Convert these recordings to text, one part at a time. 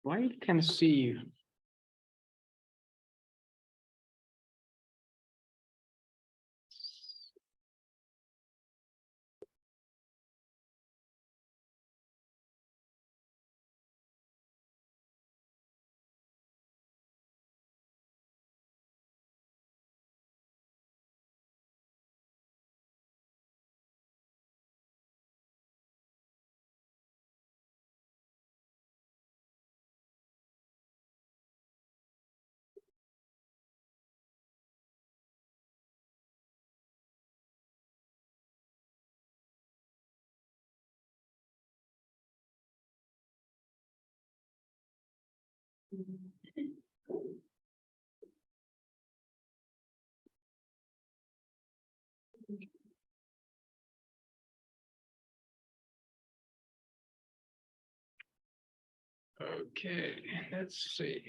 Why can't see you? Okay, let's see.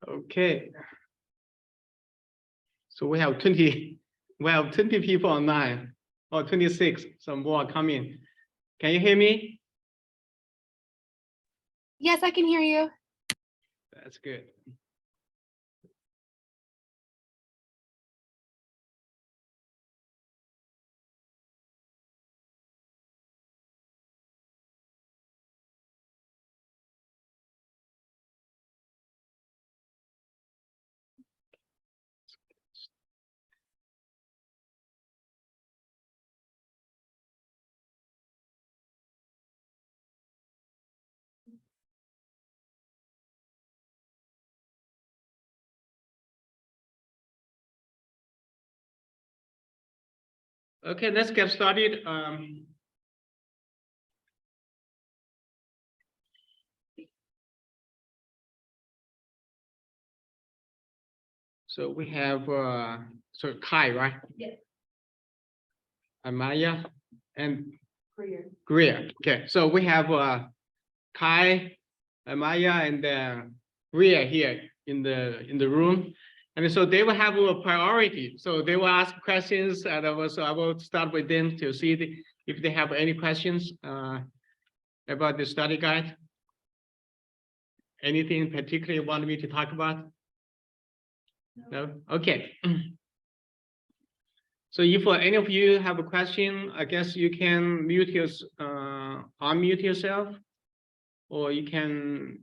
Okay. So we have 20 people online, or 26, some more coming. Can you hear me? Yes, I can hear you. That's good. Okay, let's get started. So we have so Kai, right? Yes. Amaya and Greer. Greer. Okay, so we have Kai, Amaya, and Greer here in the room, and so they will have a priority. So they will ask questions, and I will start with them to see if they have any questions about the study guide. Anything in particular you want me to talk about? No? Okay. So if any of you have a question, I guess you can unmute yourself, or you can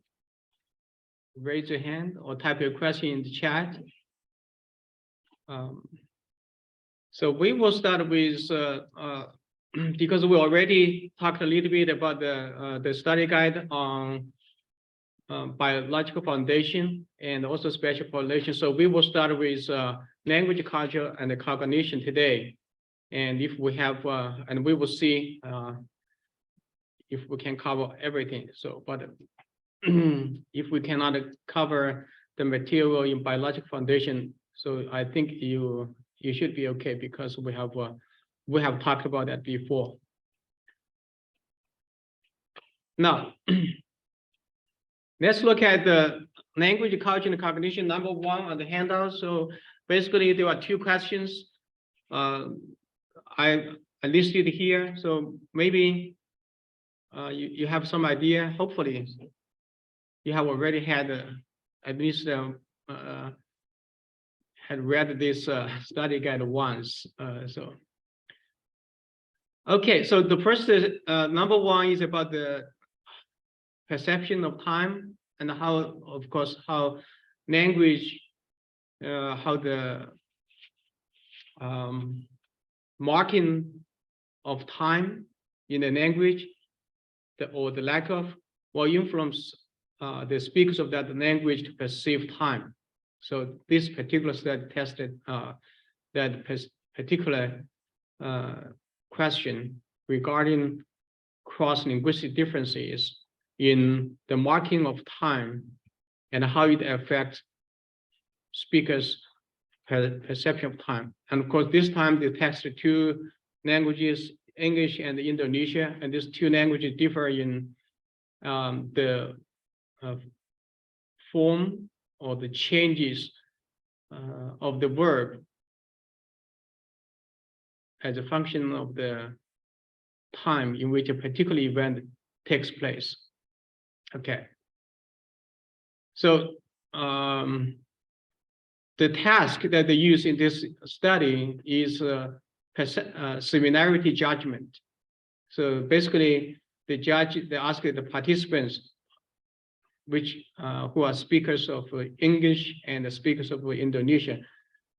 raise your hand or type your question in the chat. So we will start with, because we already talked a little bit about the study guide on biological foundation and also special population. So we will start with language, culture, and cognition today. And if we have, and we will see if we can cover everything. So, but if we cannot cover the material in biological foundation, so I think you should be okay, because we have talked about that before. Now, let's look at the language, culture, and cognition, number 1 on the handout. So basically, there are 2 questions I listed here. So maybe you have some idea. Hopefully, you have already had at least had read this study guide once. So okay, so the first number 1 is about the perception of time, and how, of course, how language, how the marking of time in the language, or the lack of, will influence the speakers of that language to perceive time. So this particular study tested that particular question regarding cross-linguistic differences in the marking of time and how it affects speakers' perception of time. And of course, this time they tested two languages, English and Indonesia, and these two languages differ in the form or the changes of the verb as a function of the time in which a particular event takes place. Okay. So the task that they use in this study is similarity judgment. So basically, they ask the participants, which who are speakers of English and the speakers of Indonesian,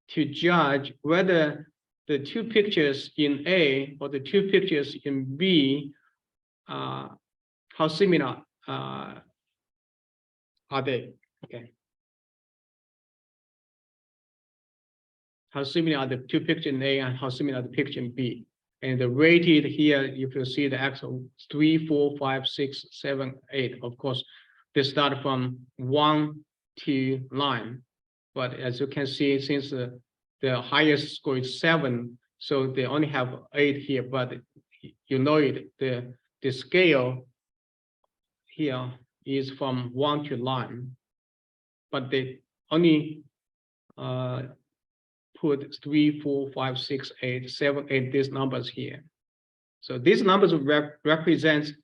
to judge whether the two pictures in A or the two pictures in B, how similar are they? Okay. How similar are the two pictures in A and how similar are the picture in B? And the rated here, if you see the axle 3, 4, 5, 6, 7, 8. Of course, they start from 1 to 9. But as you can see, since the highest score is 7, so they only have 8 here. But you know it, the scale here is from 1 to 9. But they only put 3, 4, 5, 6, 8, 7, 8, these numbers here. So these numbers represent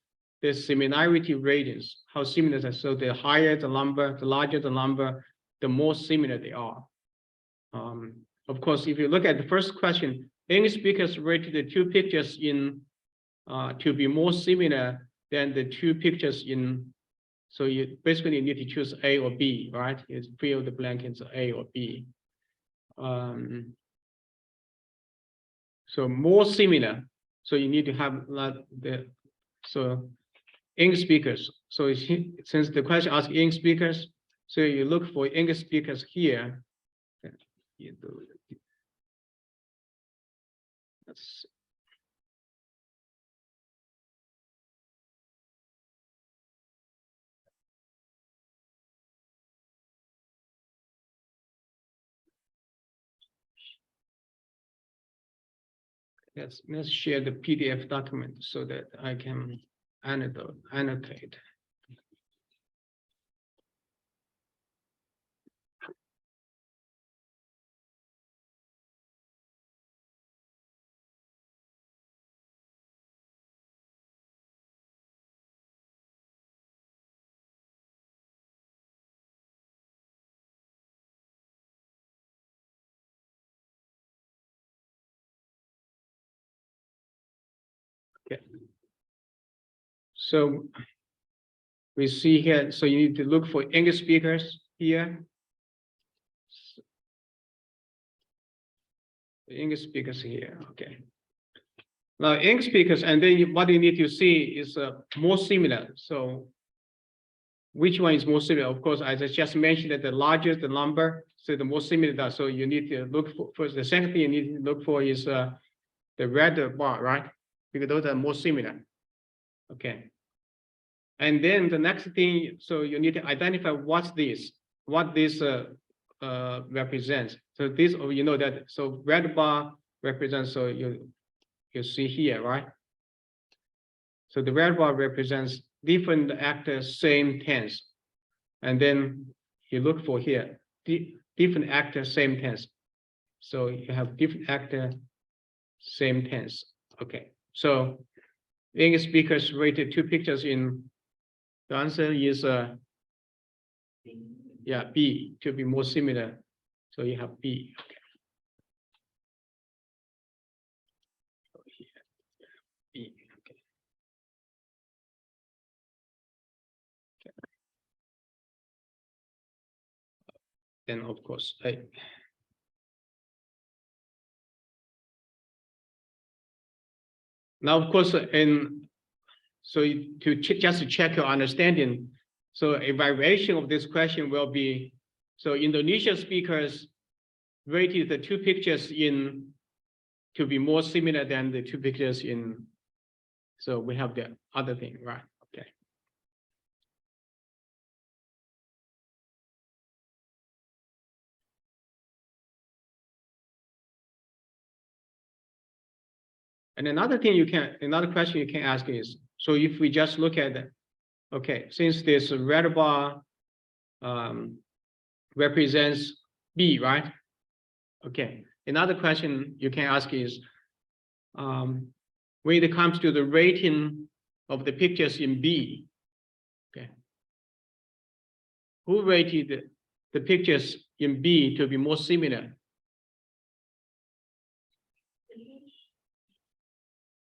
the similarity ratings, how similar they are. So the higher the number, the larger the number, the more similar they are. Of course, if you look at the first question, English speakers rated the two pictures in to be more similar than the two pictures in. So you basically need to choose A or B, right? You fill the blank into A or B. So more similar. So you need to have English speakers. So since the question asks English speakers, so you look for English speakers here. Let's see. Let's share the PDF document so that I can annotate. Okay. So we see here, so you need to look for English speakers here. The English speakers here, okay. Now English speakers, and then what you need to see is more similar. So which one is more similar? Of course, as I just mentioned, that the larger the number, so the more similar that. So you need to look for, first, the second thing you need to look for is the red bar, right? Because those are more similar. Okay. And then the next thing, so you need to identify what this represents. So this, you know that, so red bar represents, so you see here, right? So the red bar represents different actors, same tense. And then you look for here, different actors, same tense. So you have different actor, same tense. Okay. So English speakers rated two pictures in, the answer is yeah, B, to be more similar. So you have B. Okay. So here, B. Okay. Okay. Then of course, now of course, and so just to check your understanding, so a variation of this question will be, So Indonesia speakers rated the two pictures in to be more similar than the two pictures in. So we have the other thing, right? Okay. And another question you can ask is, so if we just look at, okay, since this red bar represents B, right? Okay, another question you can ask is, when it comes to the rating of the pictures in B, okay, who rated the pictures in B to be more similar?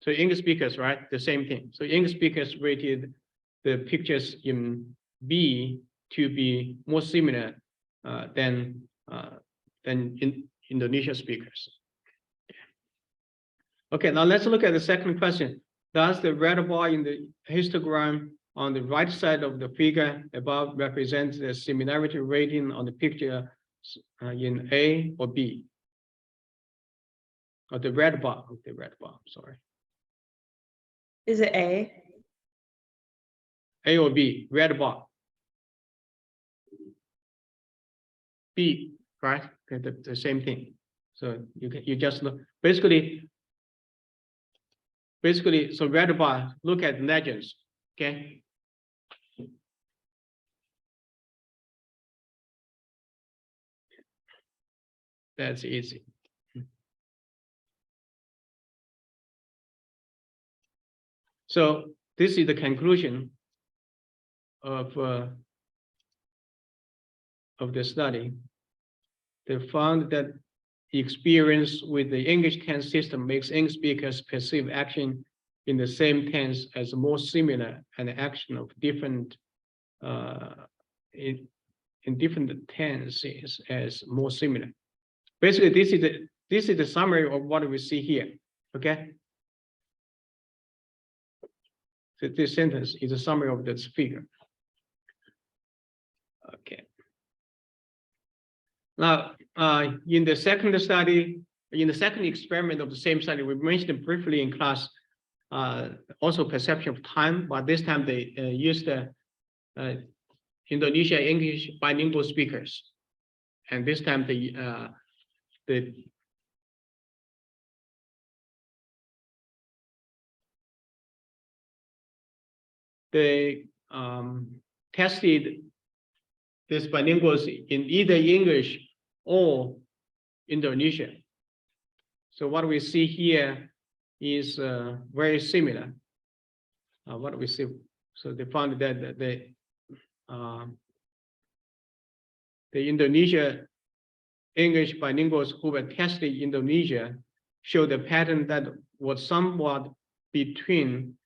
So English speakers, right? The same thing. So English speakers rated the pictures in B to be more similar than in Indonesian speakers. Okay, now let's look at the second question. Does the red bar in the histogram on the right side of the figure above represent the similarity rating on the picture in A or B? Or the red bar, sorry. Is it A? A or B, red bar. B, right? Okay, the same thing. So you just look, basically, so red bar, look at legends, okay? That's easy. So this is the conclusion of the study. They found that the experience with the English tense system makes English speakers perceive action in the same tense as more similar, and action of different in different tenses as more similar. Basically, this is the summary of what we see here. Okay. So this sentence is a summary of this figure. Okay. Now, in the second study, in the second experiment of the same study, we mentioned briefly in class, also perception of time, but this time they used Indonesia English bilingual speakers, and this time they tested these bilinguals in either English or Indonesian. So what we see here is very similar. What we see, so they found that the Indonesia English bilinguals who were tested in Indonesia showed a pattern that was somewhat between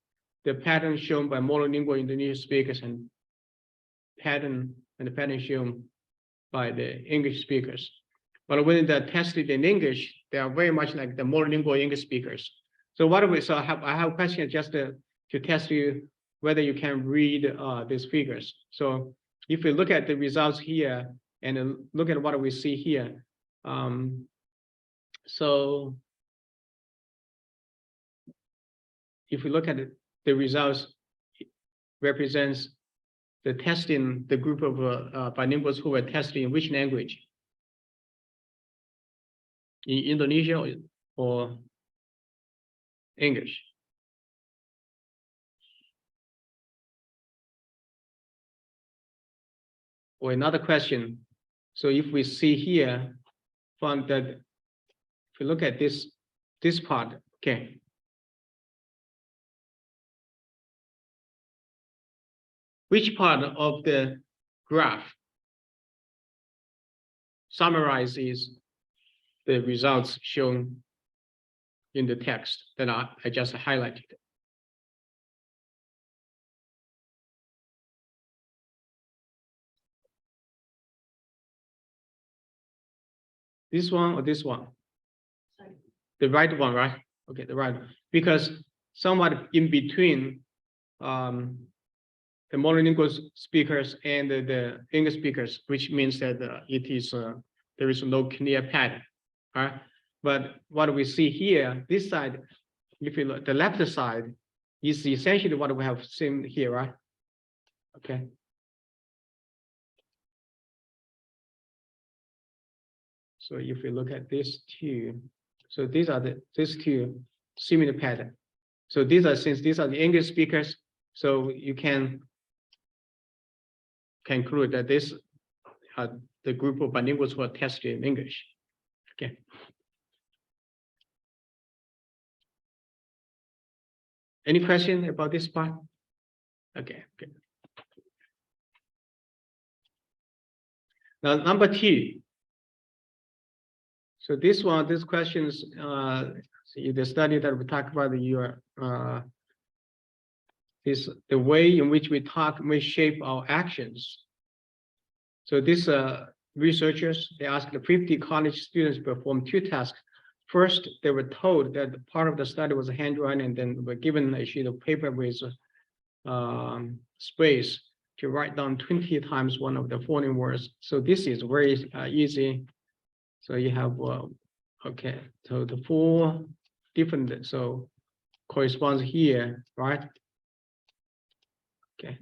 the pattern shown by monolingual Indonesian speakers and the pattern shown by the English speakers. But when they're tested in English, they are very much like the monolingual English speakers. So what we so I have a question just to test you whether you can read these figures. So if we look at the results here and look at what we see here, so if we look at the results, it represents the testing, the group of bilinguals who were tested in which language? In Indonesia or English? Or another question. So if we see here, found that if we look at this part, okay. Which part of the graph summarizes the results shown in the text that I just highlighted? This one or this one? Sorry. The right one, right? Okay, the right one. Because somewhat in between the monolingual speakers and the English speakers, which means that it is there is no clear pattern. All right. But what we see here, this side, if you look, the left side is essentially what we have seen here, right? Okay. So if we look at these two, so these two similar pattern. So since these are the English speakers, so you can conclude that this the group of bilinguals who are tested in English. Okay. Any question about this part? Okay. Okay. Now number 2. So this questions, the study that we talk about is the way in which we talk may shape our actions. So these researchers, they asked the 50 college students to perform 2 tasks. First, they were told that part of the study was handwriting, and then were given a sheet of paper with space to write down 20 times one of the following words. So this is very easy. So you have, okay, so the 4 different, so corresponds here, right? Okay.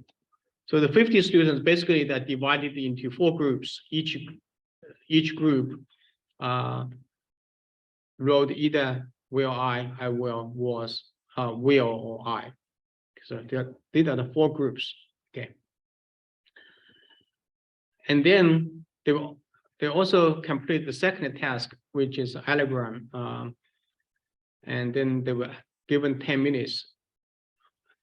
So the 50 students, basically they're divided into 4 groups. Each group wrote either will, I will, was, will, or I. So these are the 4 groups. Okay. And then they also complete the second task, which is allogram. And then they were given 10 minutes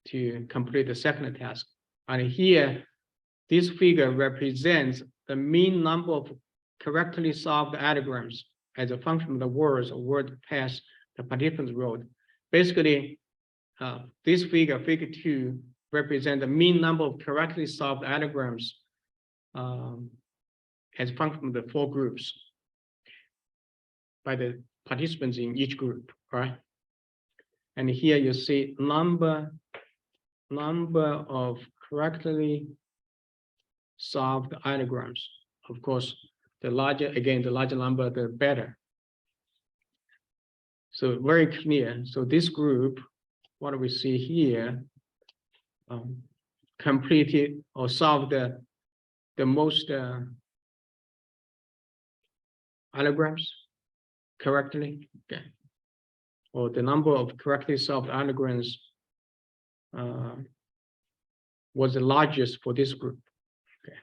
to complete the second task. And here, this figure represents the mean number of correctly solved allograms as a function of the words or word pairs the participants wrote. Basically, this figure 2, represents the mean number of correctly solved allograms as a function of the 4 groups by the participants in each group, right? And here you see number of correctly solved allograms. Of course, the larger number, the better. So very clear. So this group, what we see here, completed or solved the most allograms correctly. Okay. Or the number of correctly solved allograms was the largest for this group. Okay.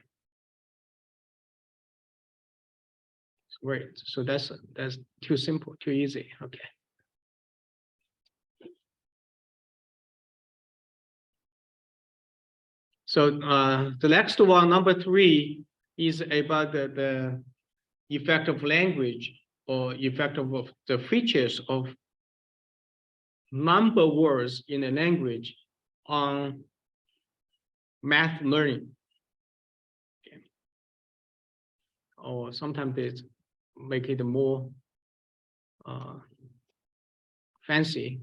Great. So that's too simple, too easy. Okay. So the next one, number 3, is about the effect of language or effect of the features of number words in a language on math learning. Okay. Or sometimes they make it more fancy,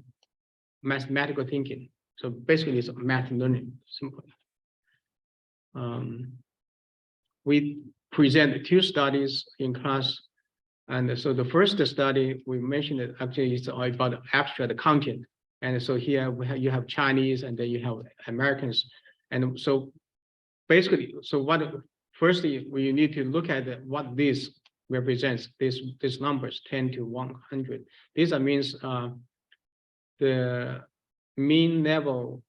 mathematical thinking. So basically it's math learning, simple. We present 2 studies in class. And so the first study we mentioned it actually is about abstract content. And so here you have Chinese and then you have Americans. And so basically, so firstly, we need to look at what this represents, these numbers 10 to 100. These means the mean level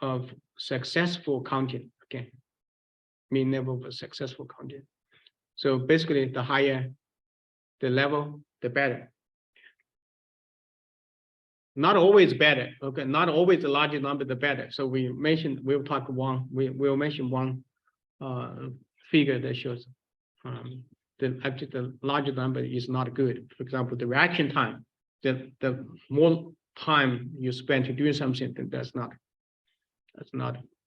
of successful content. Okay. Mean level of successful content. So basically, the higher the level, the better. Not always better. Okay, not always the larger number, the better. So we'll mention one figure that shows the larger number is not good. For example, the reaction time. The more time you spend to doing something, that's not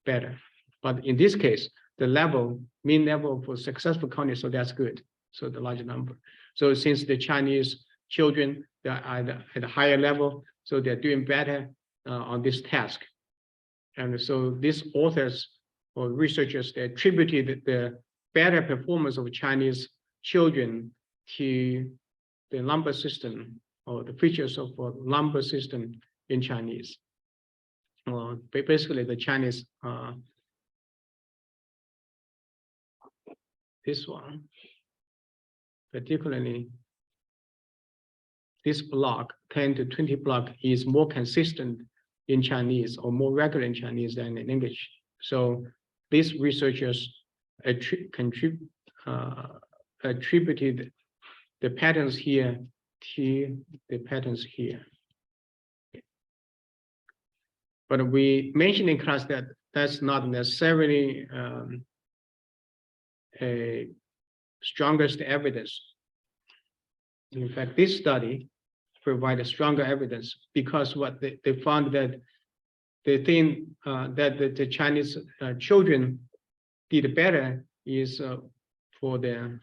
better. But in this case, the mean level for successful content, so that's good. So the larger number. So since the Chinese children, they're at a higher level, so they're doing better on this task. And so these authors or researchers, they attributed the better performance of Chinese children to the number system or the features of a number system in Chinese. Basically, the Chinese, this one, particularly this block, 10 to 20 block, is more consistent in Chinese or more regular in Chinese than in English. So these researchers attributed the patterns here to the patterns here. But we mentioned in class that that's not necessarily a strongest evidence. In fact, this study provided stronger evidence because what they found that the thing that the Chinese children did better is for the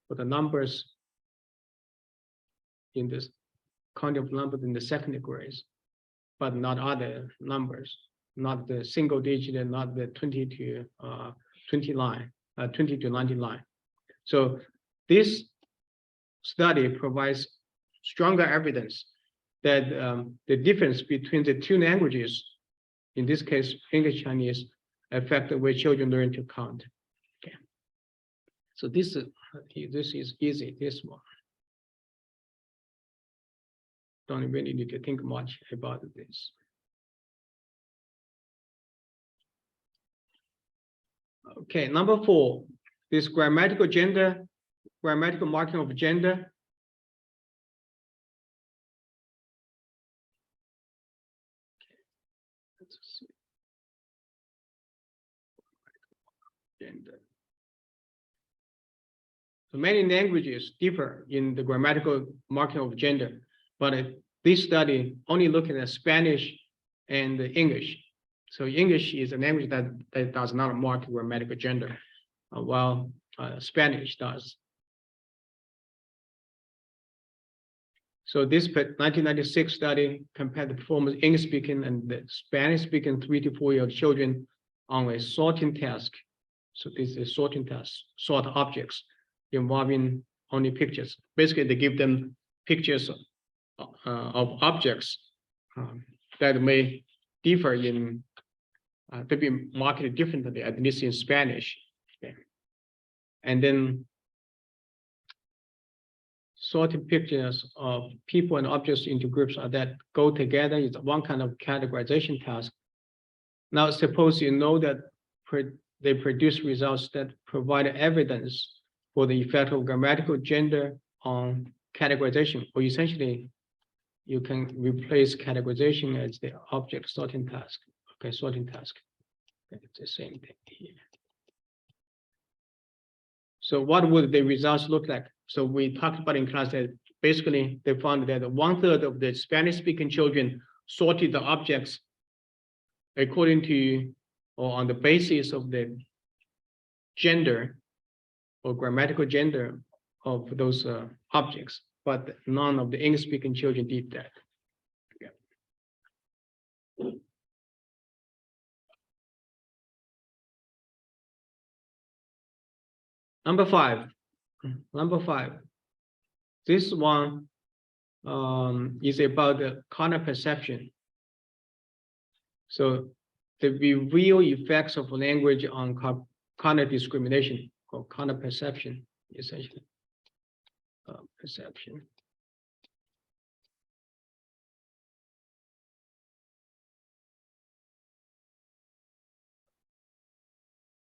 numbers in this kind of numbers in the secondary grades, but not other numbers, not the single digit and not the 20 to 20 line, 20 to 90 line. So this study provides stronger evidence that the difference between the two languages, in this case English Chinese, affect the way children learn to count. Okay. So this is easy. This one. Don't really need to think much about this. Okay, number 4, this grammatical marking of gender. Let's see. Gender. So many languages differ in the grammatical marking of gender, but this study only looking at Spanish and English. So English is a language that does not mark grammatical gender, while Spanish does. So this 1996 study compared the performance of English-speaking and the Spanish-speaking 3 to 4-year-old children on a sorting task. So this is a sorting task, sort objects involving only pictures. Basically, they give them pictures of objects that may differ in to be marked differently, at least in Spanish. Okay. And then sorting pictures of people and objects into groups that go together is one kind of categorization task. Now, suppose you know that they produce results that provide evidence for the effect of grammatical gender on categorization, or essentially you can replace categorization as the object sorting task. Okay, sorting task. Okay, it's the same thing here. So what would the results look like? So we talked about in class that basically they found that 1/3 of the Spanish-speaking children sorted the objects according to or on the basis of the gender or grammatical gender of those objects, but none of the English-speaking children did that. Yeah. Number five. This one is about the color perception. So the real effects of language on color discrimination, or color perception, essentially. Perception.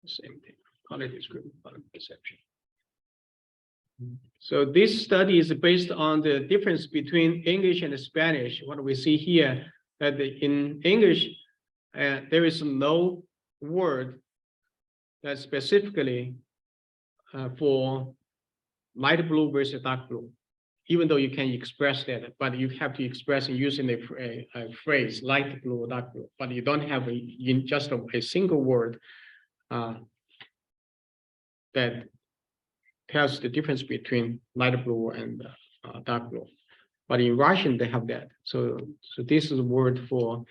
Same thing, color discrimination, color perception. So this study is based on the difference between English and Spanish. What we see here, that in English, there is no word that specifically for light blue versus dark blue, even though you can express that, but you have to express it using a phrase, light blue or dark blue, but you don't have just a single word that tells the difference between light blue and dark blue. But in Russian, they have that. So this is a word for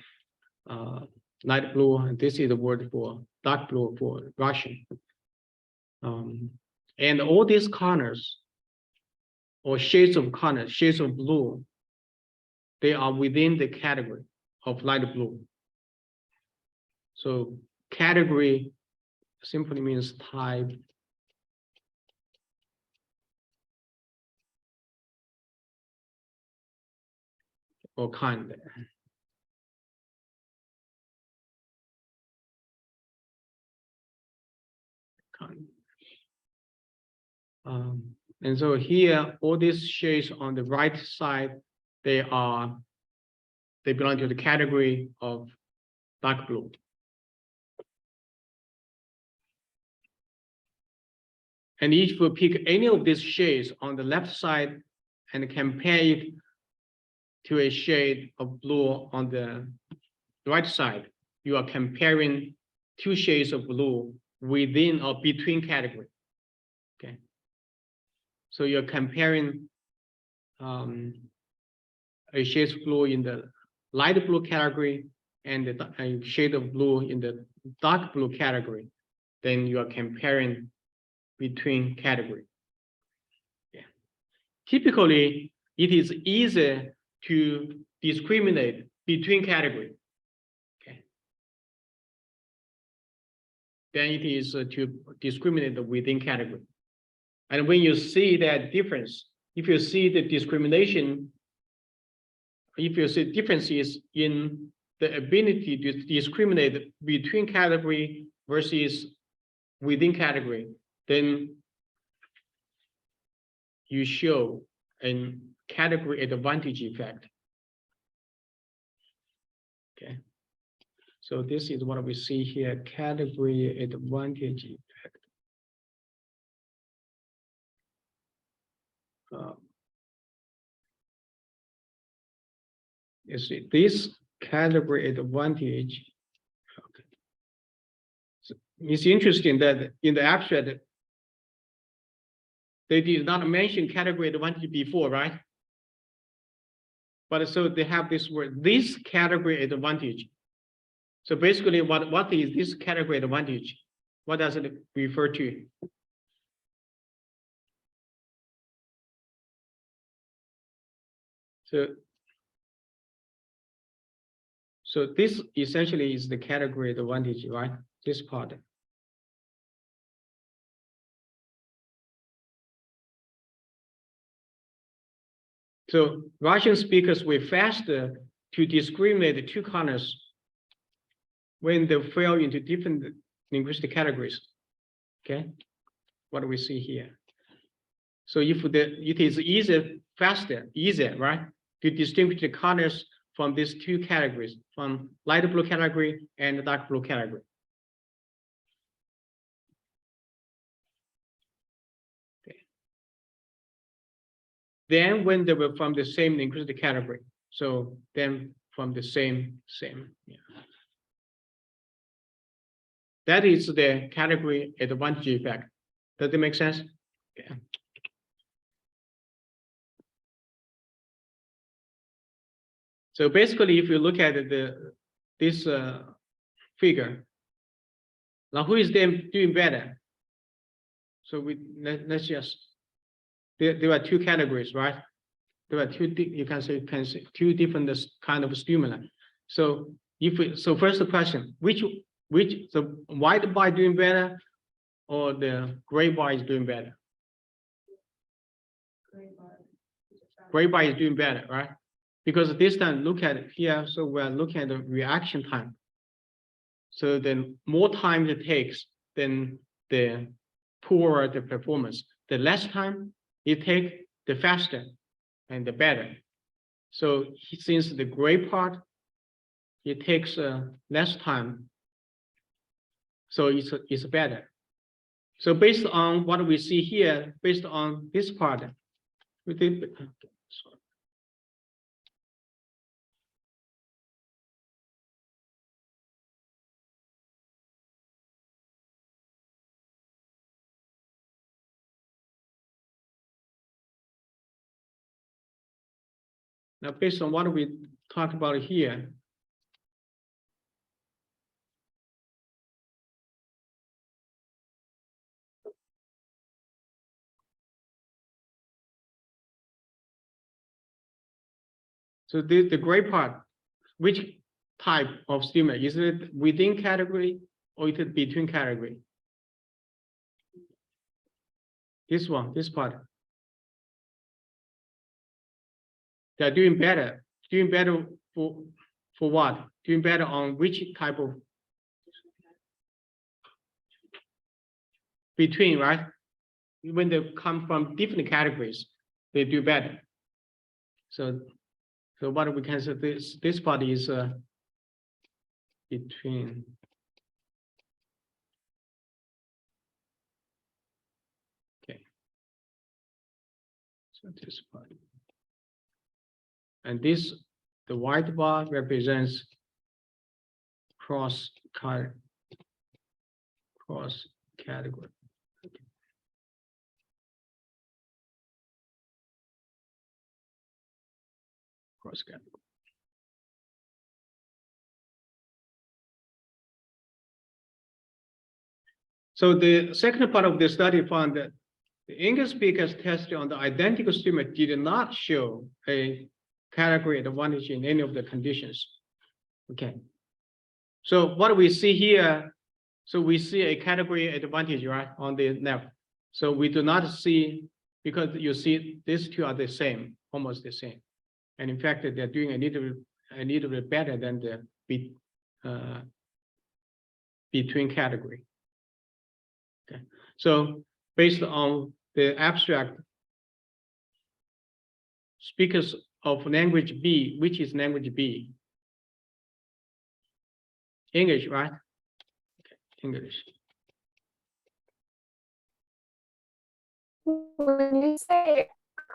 light blue, and this is the word for dark blue for Russian. And all these colors or shades of color, shades of blue, they are within the category of light blue. So category simply means type or kind. And so here, all these shades on the right side, they belong to the category of dark blue. And if you pick any of these shades on the left side and compare it to a shade of blue on the right side, you are comparing two shades of blue within or between category. Okay. So you're comparing a shade of blue in the light blue category and a shade of blue in the dark blue category. Then you are comparing between category. Yeah. Typically, it is easier to discriminate between category. Okay. Than it is to discriminate within category. And when you see that difference, if you see the discrimination, if you see differences in the ability to discriminate between category versus within category, then you show a category advantage effect. Okay. So this is what we see here, category advantage effect. You see this category advantage. Okay. So it's interesting that in the abstract, they did not mention category advantage before, right? But so they have this word, this category advantage. So basically, what is this category advantage? What does it refer to? So this essentially is the category advantage, right? This part. So Russian speakers were faster to discriminate two colors when they fell into different linguistic categories. Okay, what do we see here? So if it is easier, right, to distinguish the colors from these two categories, from light blue category and dark blue category. Okay. Then when they were from the same linguistic category, so then from the same. Yeah. That is the category advantage effect. Does it make sense? Yeah. So basically, if you look at this figure, now who is them doing better? So let's just there are two categories, right? There are two, you can say two different kind of stimuli. So first the question, which the white bar doing better or the gray bar is doing better? Gray bar is doing better, right? Because this time, look at it here. So we're looking at the reaction time. So then more time it takes, then the poorer the performance. The less time it takes, the faster and the better. So since the gray part, it takes less time. So it's better. So based on what we see here, based on this part, we did. Now, based on what we talked about here, So the gray part, which type of student? Is it within category or is it between category? This one, this part. They're doing better. Doing better for what? Doing better on which type of between, right? When they come from different categories, they do better. So what we can say, this part is between. Okay. So this part. And this, the white bar represents cross category. Cross category. So the second part of the study found that the English speakers tested on the identical student did not show a category advantage in any of the conditions. Okay. So what we see here, so we see a category advantage, right, on the left. So we do not see, because you see these two are the same, almost the same. And in fact, they're doing a little bit better than the between category. Okay. So based on the abstract, speakers of language B, which is language B? English, right? Okay. English. When you say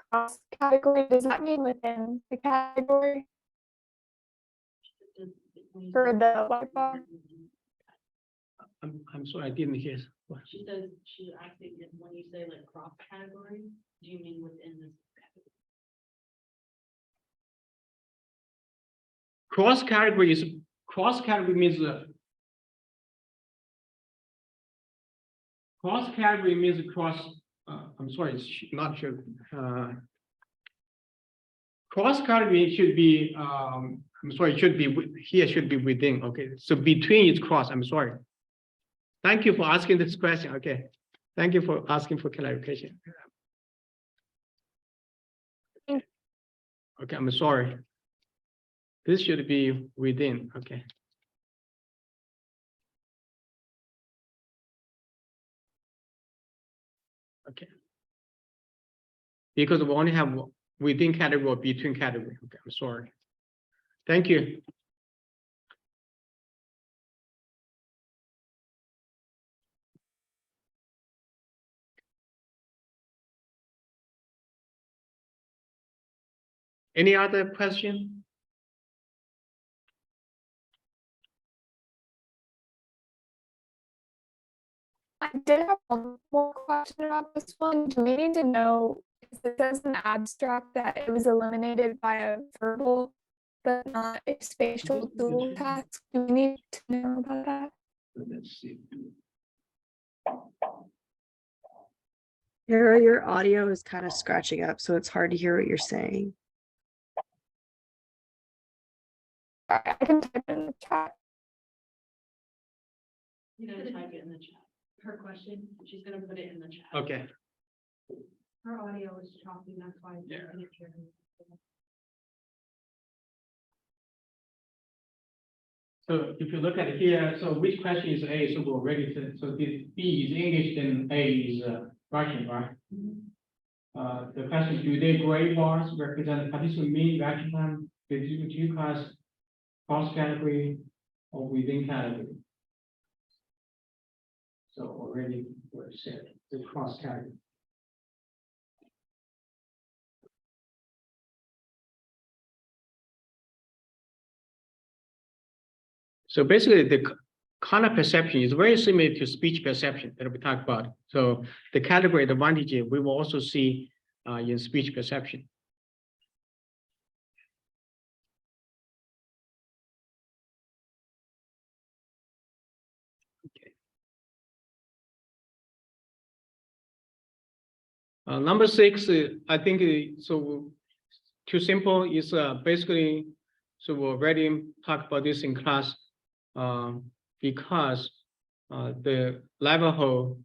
cross category, does that mean within the category for the white bar? I'm sorry, I didn't hear. What? She says, she's asking if when you say like cross category, do you mean within this category? Cross category means cross category means cross. I'm sorry, it's not sure. Cross category should be. I'm sorry, it should be here. Should be within. Okay, so between is cross. I'm sorry. Thank you for asking this question. Okay, thank you for asking for clarification. Okay, I'm sorry. This should be within. Okay. Okay. Because we only have within category or between category. Okay, I'm sorry. Thank you. Any other question? I did have one more question about this one. Do we need to know, because it says in the abstract that it was eliminated by a verbal, but not a spatial dual task? Do we need to know about that? Let's see. Your audio is kind of scratching up, so it's hard to hear what you're saying. I can type it in the chat. You're gonna type it in the chat. Her question, she's gonna put it in the chat. Okay. Her audio is choppy, that's why. Yeah. So if you look at it here, so which question is A? So we're ready to, so this B is English, then A is Russian, right? The question is, do the gray bars represent the participant mean reaction time between two class, cross category, or within category? So already we're set the cross category. So basically, the color perception is very similar to speech perception that we talked about. So the category advantage we will also see in speech perception. Okay. Number 6, I think so. too simple. It's basically, so we already talked about this in class, because the Navajo,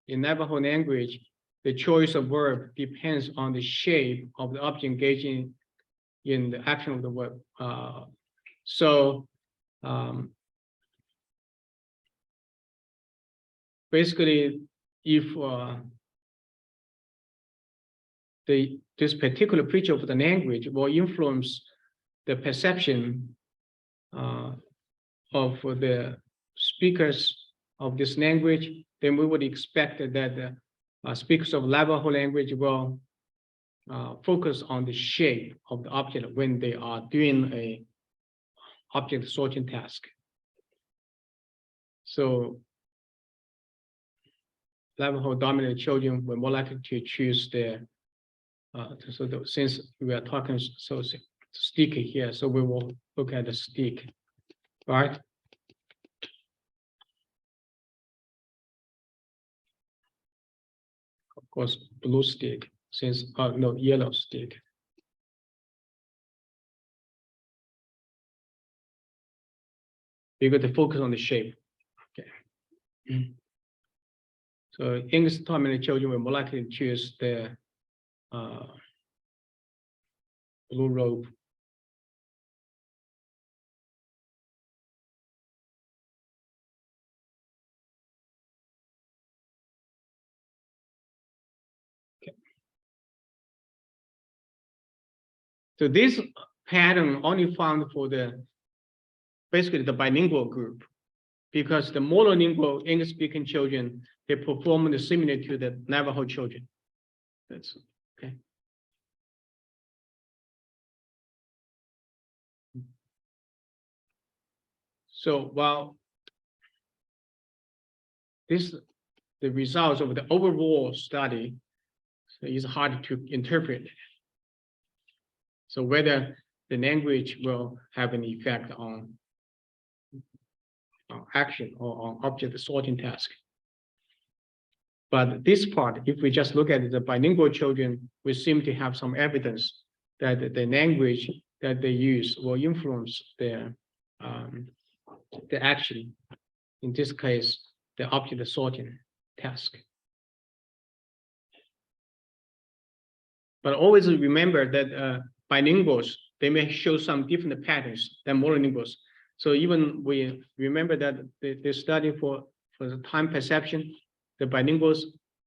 in Navajo language, the choice of verb depends on the shape of the object engaging in the action of the verb. So basically, if this particular feature of the language will influence the perception of the speakers of this language, then we would expect that the speakers of Navajo language will focus on the shape of the object when they are doing a object sorting task. So Navajo dominant children were more likely to choose the since we are talking so sticky here, so we will look at the stick, right? Of course, blue stick, since no, yellow stick. Because they focus on the shape. Okay. So English dominant children were more likely to choose the blue robe. Okay. So this pattern only found for basically the bilingual group, because the monolingual English-speaking children, they perform similar to the Navajo children. That's okay. So while the results of the overall study is hard to interpret. So whether the language will have an effect on action or on object sorting task. But this part, if we just look at the bilingual children, we seem to have some evidence that the language that they use will influence their the action. In this case, the object sorting task. But always remember that bilinguals, they may show some different patterns than monolinguals. So even we remember that the study for the time perception, the bilinguals,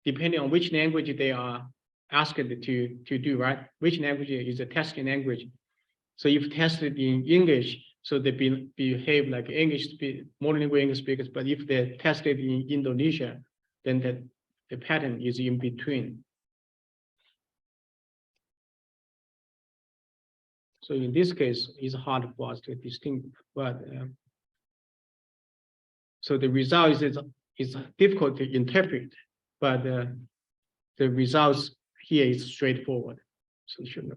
depending on which language they are asked to do, right? Which language is a testing language. So if tested in English, so they behave like monolingual English speakers. But if they're tested in Indonesia, then the pattern is in between. So in this case, it's hard for us to distinguish. But so the result is difficult to interpret, but the results here is straightforward. So you should know.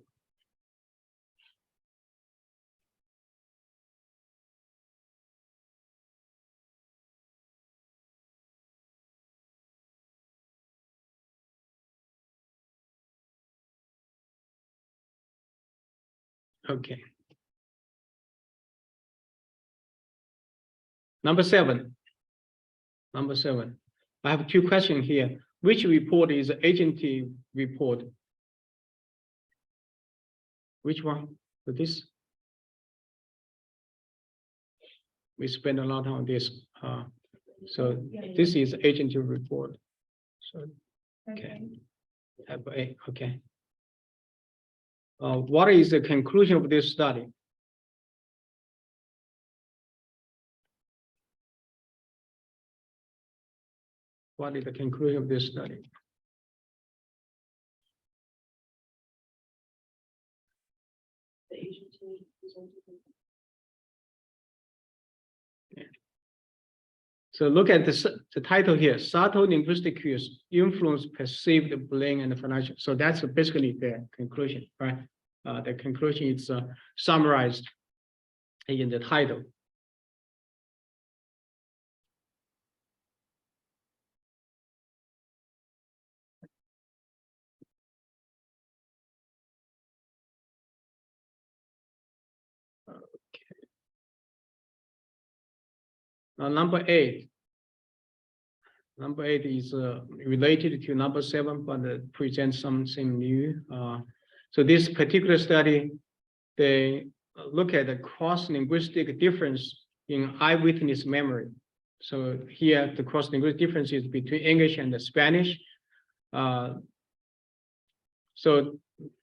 Okay. Number seven. I have two questions here. Which report is the agency report? Which one? For this? We spend a lot on this. So this is agency report. So okay. Okay. What is the conclusion of this study? What is the conclusion of this study? The agency presented. So look at the title here, subtle linguistic cues influence perceived blame and financial. So that's basically the conclusion, right? The conclusion is summarized in the title. Now, number 8. Number 8 is related to number 7, but presents something new. So this particular study, they look at the cross-linguistic difference in eyewitness memory. So here, the cross-linguistic difference is between English and Spanish. So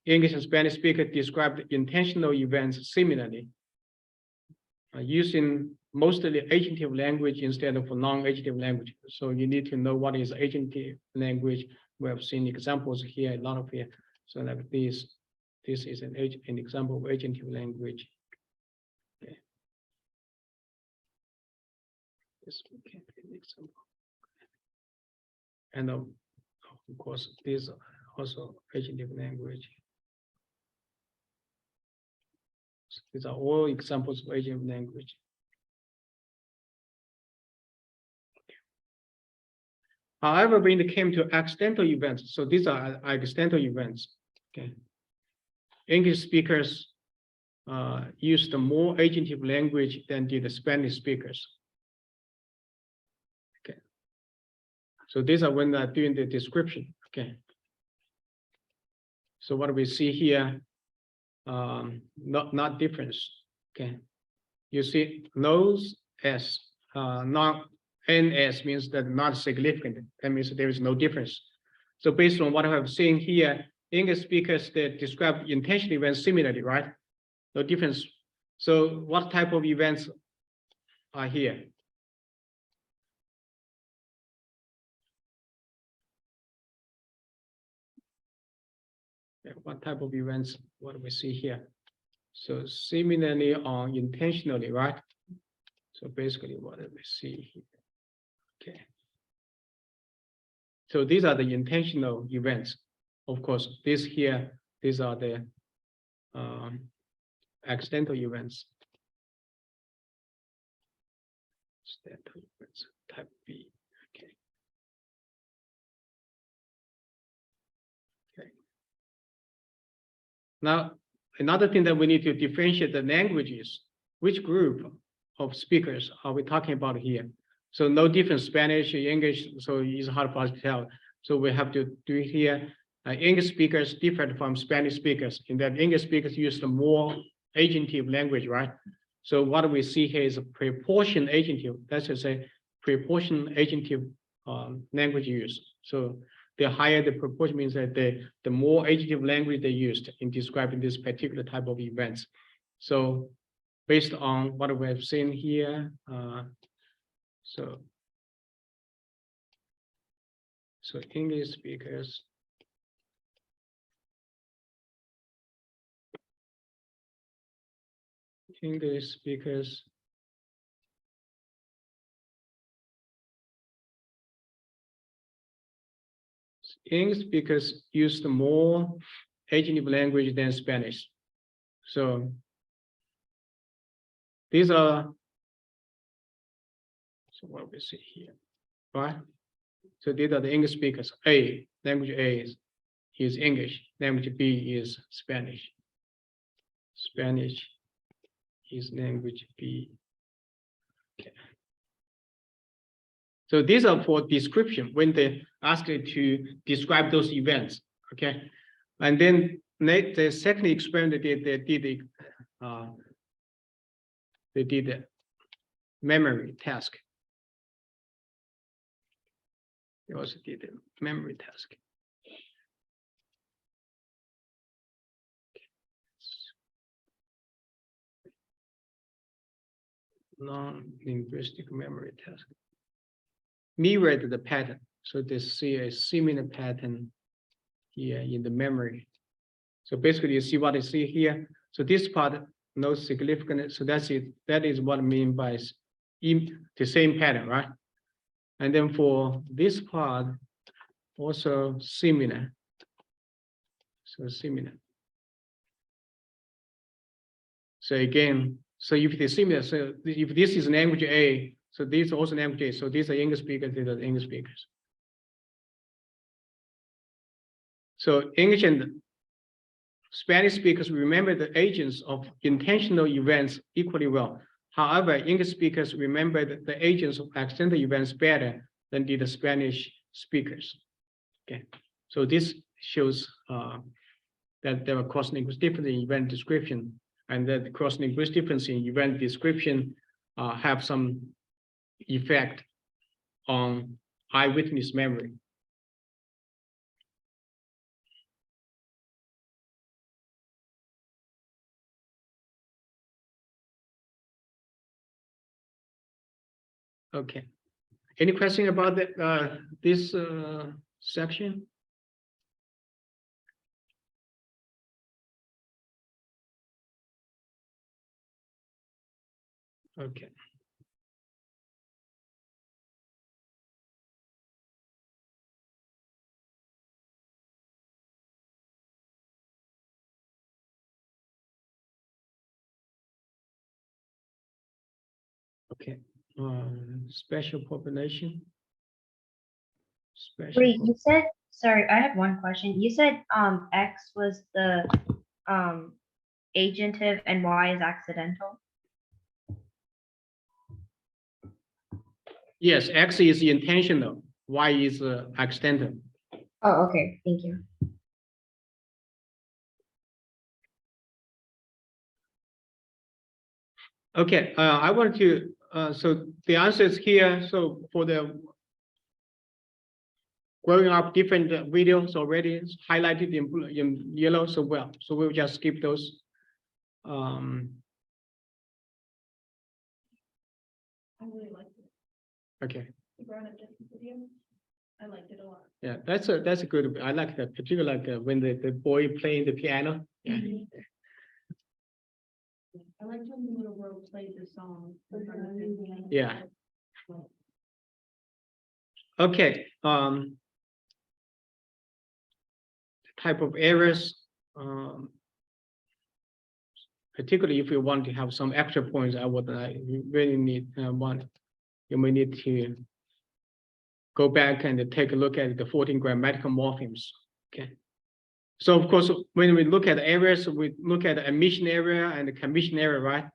English and Spanish speakers describe intentional events similarly, using mostly agentive language instead of non-agentive language. So you need to know what is agentive language. We have seen examples here, a lot of here. So like this is an example of agentive language. Okay. This can be an example. And of course, these are also agentive language. So these are all examples of agentive language. However, when it came to accidental events, so these are accidental events. Okay, English speakers used more agentive language than did the Spanish speakers. Okay, so these are when they're doing the description. Okay, so what we see here, not difference. Okay, you see nose s, not NS means that not significant. That means there is no difference. So based on what I have seen here, English speakers that describe intentional events similarly, right? No difference. So what type of events are here? What type of events? What do we see here? So similarly or intentionally, right? So basically, what do we see here? Okay. So these are the intentional events. Of course, these are the accidental events. Accidental events, type B. Okay. Okay. Now, another thing that we need to differentiate the languages. Which group of speakers are we talking about here? So no difference, Spanish, English, so it's hard for us to tell. So we have to do it here. English speakers different from Spanish speakers in that English speakers use the more agentive language, right? So what we see here is a proportion agentive, that's to say proportion agentive language use. So the higher the proportion means that the more agentive language they used in describing this particular type of events. So based on what we have seen here, so English speakers English speakers use more agentive language than Spanish. So these are what we see here, right? So these are the English speakers. Language A is English. Language B is Spanish. Spanish is language B. Okay. So these are for description when they ask you to describe those events. Okay, and then the second experiment they did a memory task. They also did a memory task. Non-linguistic memory task. Mirrored the pattern. So they see a similar pattern here in the memory. So basically you see what I see here. So this part, no significant. So that's it. That is what I mean by the same pattern, right? And then for this part, also similar. So similar. So again, so if it is similar, so if this is language A, so this is also language A. So these are English speakers, these are English speakers. So English and Spanish speakers remember the agents of intentional events equally well. However, English speakers remembered the agents of accidental events better than did the Spanish speakers. Okay, so this shows that there are cross-linguistic difference in event description, and that the cross-linguistic difference in event description have some effect on eyewitness memory. Okay. Any question about this section? Okay. Okay. Special population. Special. Wait, you said, sorry, I have one question. You said X was the agentive and Y is accidental. Yes, X is intentional. Y is accidental. Oh, okay, thank you. Okay, I want to, so the answer is here. So for the growing up different videos already highlighted in blue, in yellow, so well, so we'll just skip those. I really liked it. Okay, You brought up different video. I liked it a lot. yeah, that's a good, I like that, particularly like when the boy playing the piano. Yeah. I liked when the little girl played the song. in front of him. Yeah. Okay, type of errors, particularly if you want to have some extra points, I would really need you may need to go back and take a look at the 14 grammatical morphemes. Okay. So of course, when we look at errors, we look at the omission error and the commission error, right?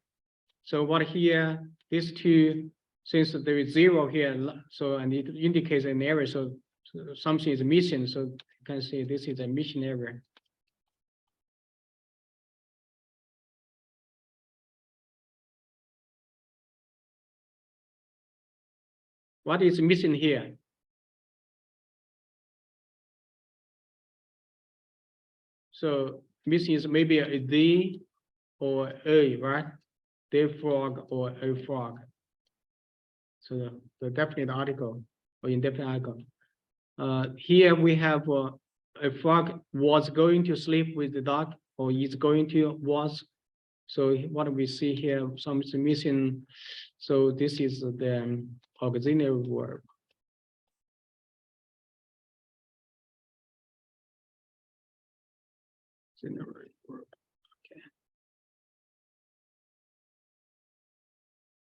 So what here, these two, since there is 0 here, so and it indicates an error, so something is missing. So you can see this is a omission error. What is missing here? So missing is maybe a the or a, right? The frog or a frog. So the definite article or indefinite article. Here we have a frog was going to sleep with the dog, or is going to was. So what we see here, something missing. So this is the auxiliary verb. Auxiliary verb.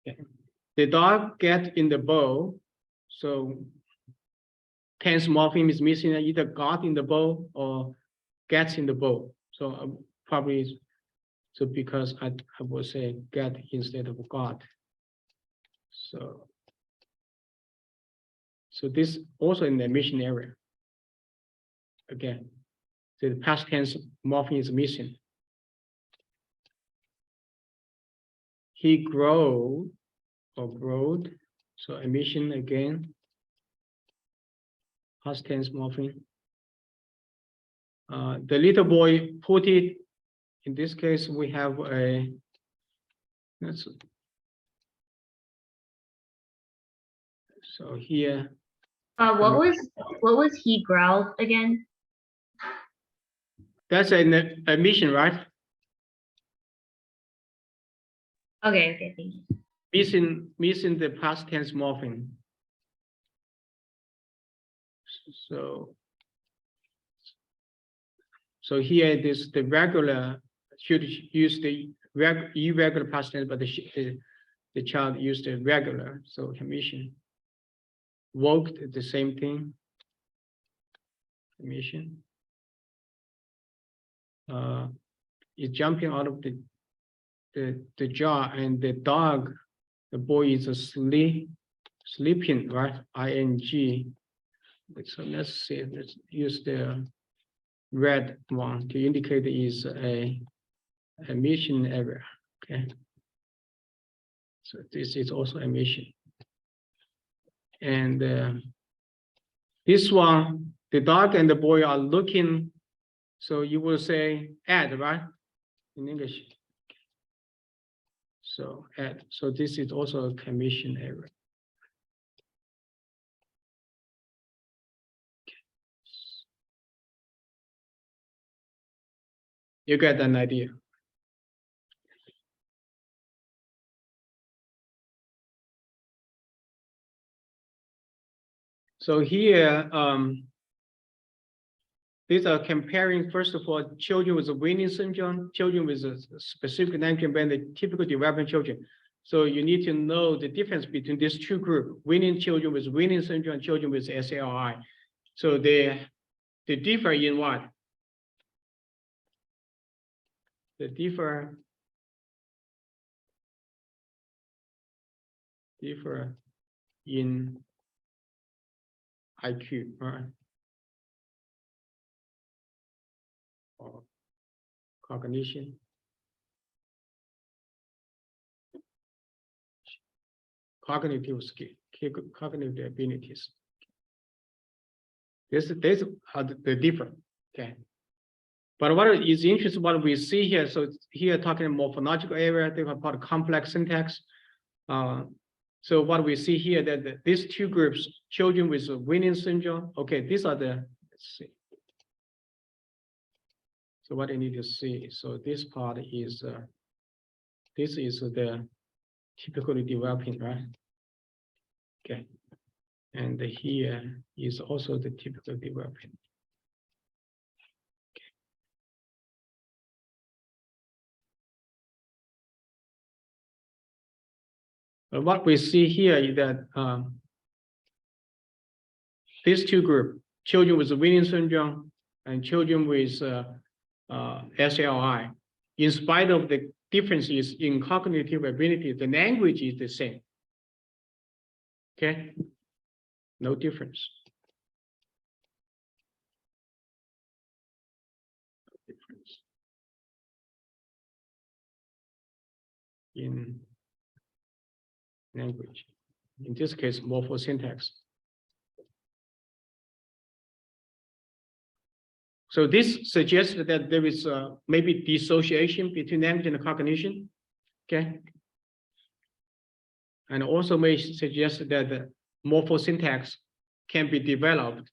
Okay. The dog get in the bowl. So tense morpheme is missing, either got in the bowl or gets in the bowl. So probably so because I would say get instead of got. So this also in the omission area. Again, the past tense morpheme is missing. He grow or growed. So omission again. Past tense morpheme. The little boy put it. In this case, we have a. So here. What was he growled again? That's an omission, right? Okay, thank you. Missing the past tense morpheme. So here this the regular should use the irregular past tense, but the child used the regular. So omission. Walked the same thing. Omission. Is jumping out of the the jaw, and the dog, the boy is sleeping, right? ING. So let's see, let's use the red one to indicate is a emission error. Okay. So this is also emission. And this one, the dog and the boy are looking. So you will say add, right? In English. So add. So this is also a commission error. You get an idea. So here, these are comparing, first of all, children with Winning syndrome, children with a specific language band, the typical developing children. So you need to know the difference between these two groups, Winning children with Winning syndrome and children with SLI. So they differ in what? They differ in IQ, right? Or cognition. Cognitive skill, cognitive abilities. This are the different, okay. But what is interesting, what we see here, so here talking morphological area, they call it complex syntax. So what we see here that these two groups, children with Winning syndrome, okay, these are the, let's see. So what I need to see, so this part is, this is the typically developing, right? Okay, and here is also the typical developing. But what we see here is that these two groups, children with Winning syndrome and children with SLI, in spite of the differences in cognitive ability, the language is the same. Okay, no difference. In language, in this case, morphosyntax. So this suggests that there is maybe dissociation between language and cognition, okay? And also may suggest that the morphosyntax can be developed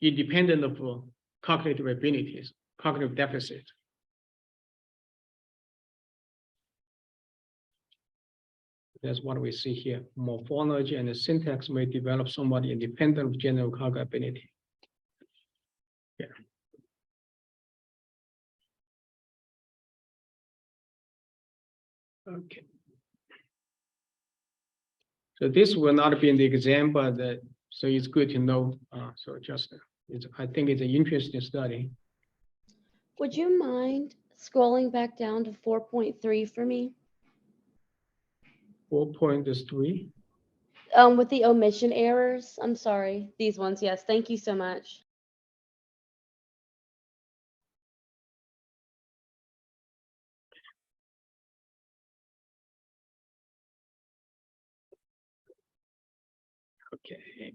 independent of cognitive abilities, cognitive deficit. That's what we see here. Morphology and the syntax may develop somewhat independent of general cognitive ability. Yeah. Okay. So this will not be in the exam, but so it's good to know. So just, I think it's an interesting study. Would you mind scrolling back down to 4.3 for me? 4.3. With the omission errors, I'm sorry, these ones, yes, thank you so much. Okay.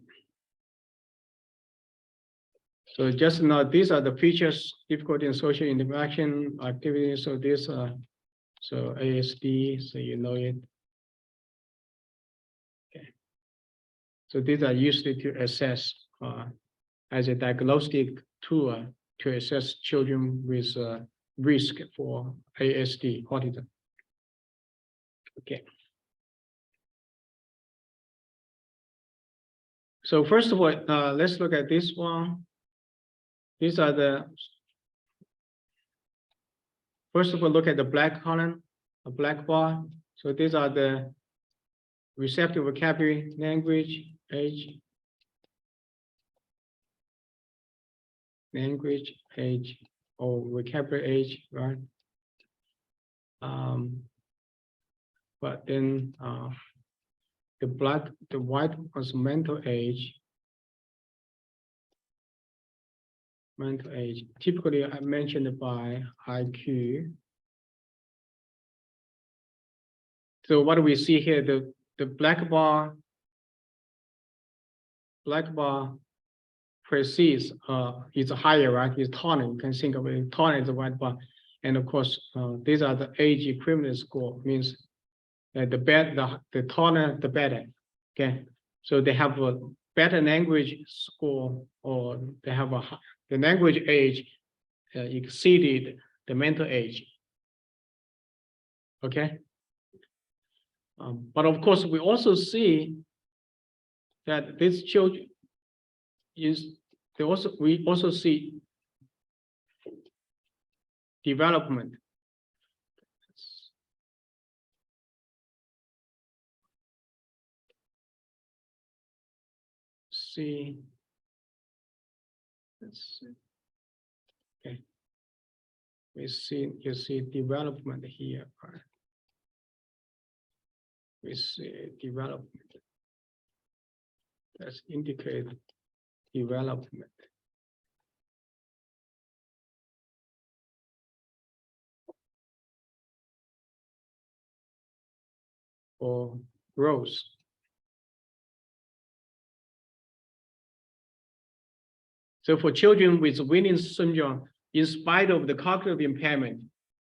So just now, these are the features, difficulty in social interaction activities. So these are, so ASD, so you know it. Okay. So these are used to assess as a diagnostic tool to assess children with risk for ASD, autism. Okay. So first of all, let's look at this one. These are the, first of all, look at the black column, a black bar. So these are the receptive vocabulary, language, age, or vocabulary age, right? But then the white was mental age. Mental age, typically I mentioned by IQ. So what do we see here? The black bar precedes is higher, right? It's taller. You can think of it taller as the white bar. And of course, these are the age equivalent score, means that the taller, the better. Okay. So they have a better language score, or they have the language age exceeded the mental age. Okay. But of course, we also see that these children we also see development. Let's see. Okay. You see development here. Right? We see development. That's indicate development. Or growth. So for children with Williams syndrome, in spite of the cognitive impairment,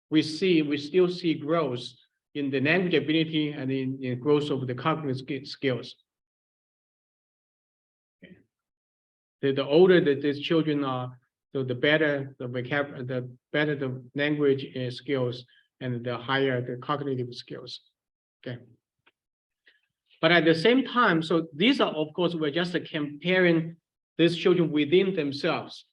we still see growth in the language ability and in growth of the cognitive skills. Okay. The older that these children are, so the better the vocabulary, the better the language skills, and the higher the cognitive skills. Okay. But at the same time, so these are, of course, we're just comparing these children within themselves.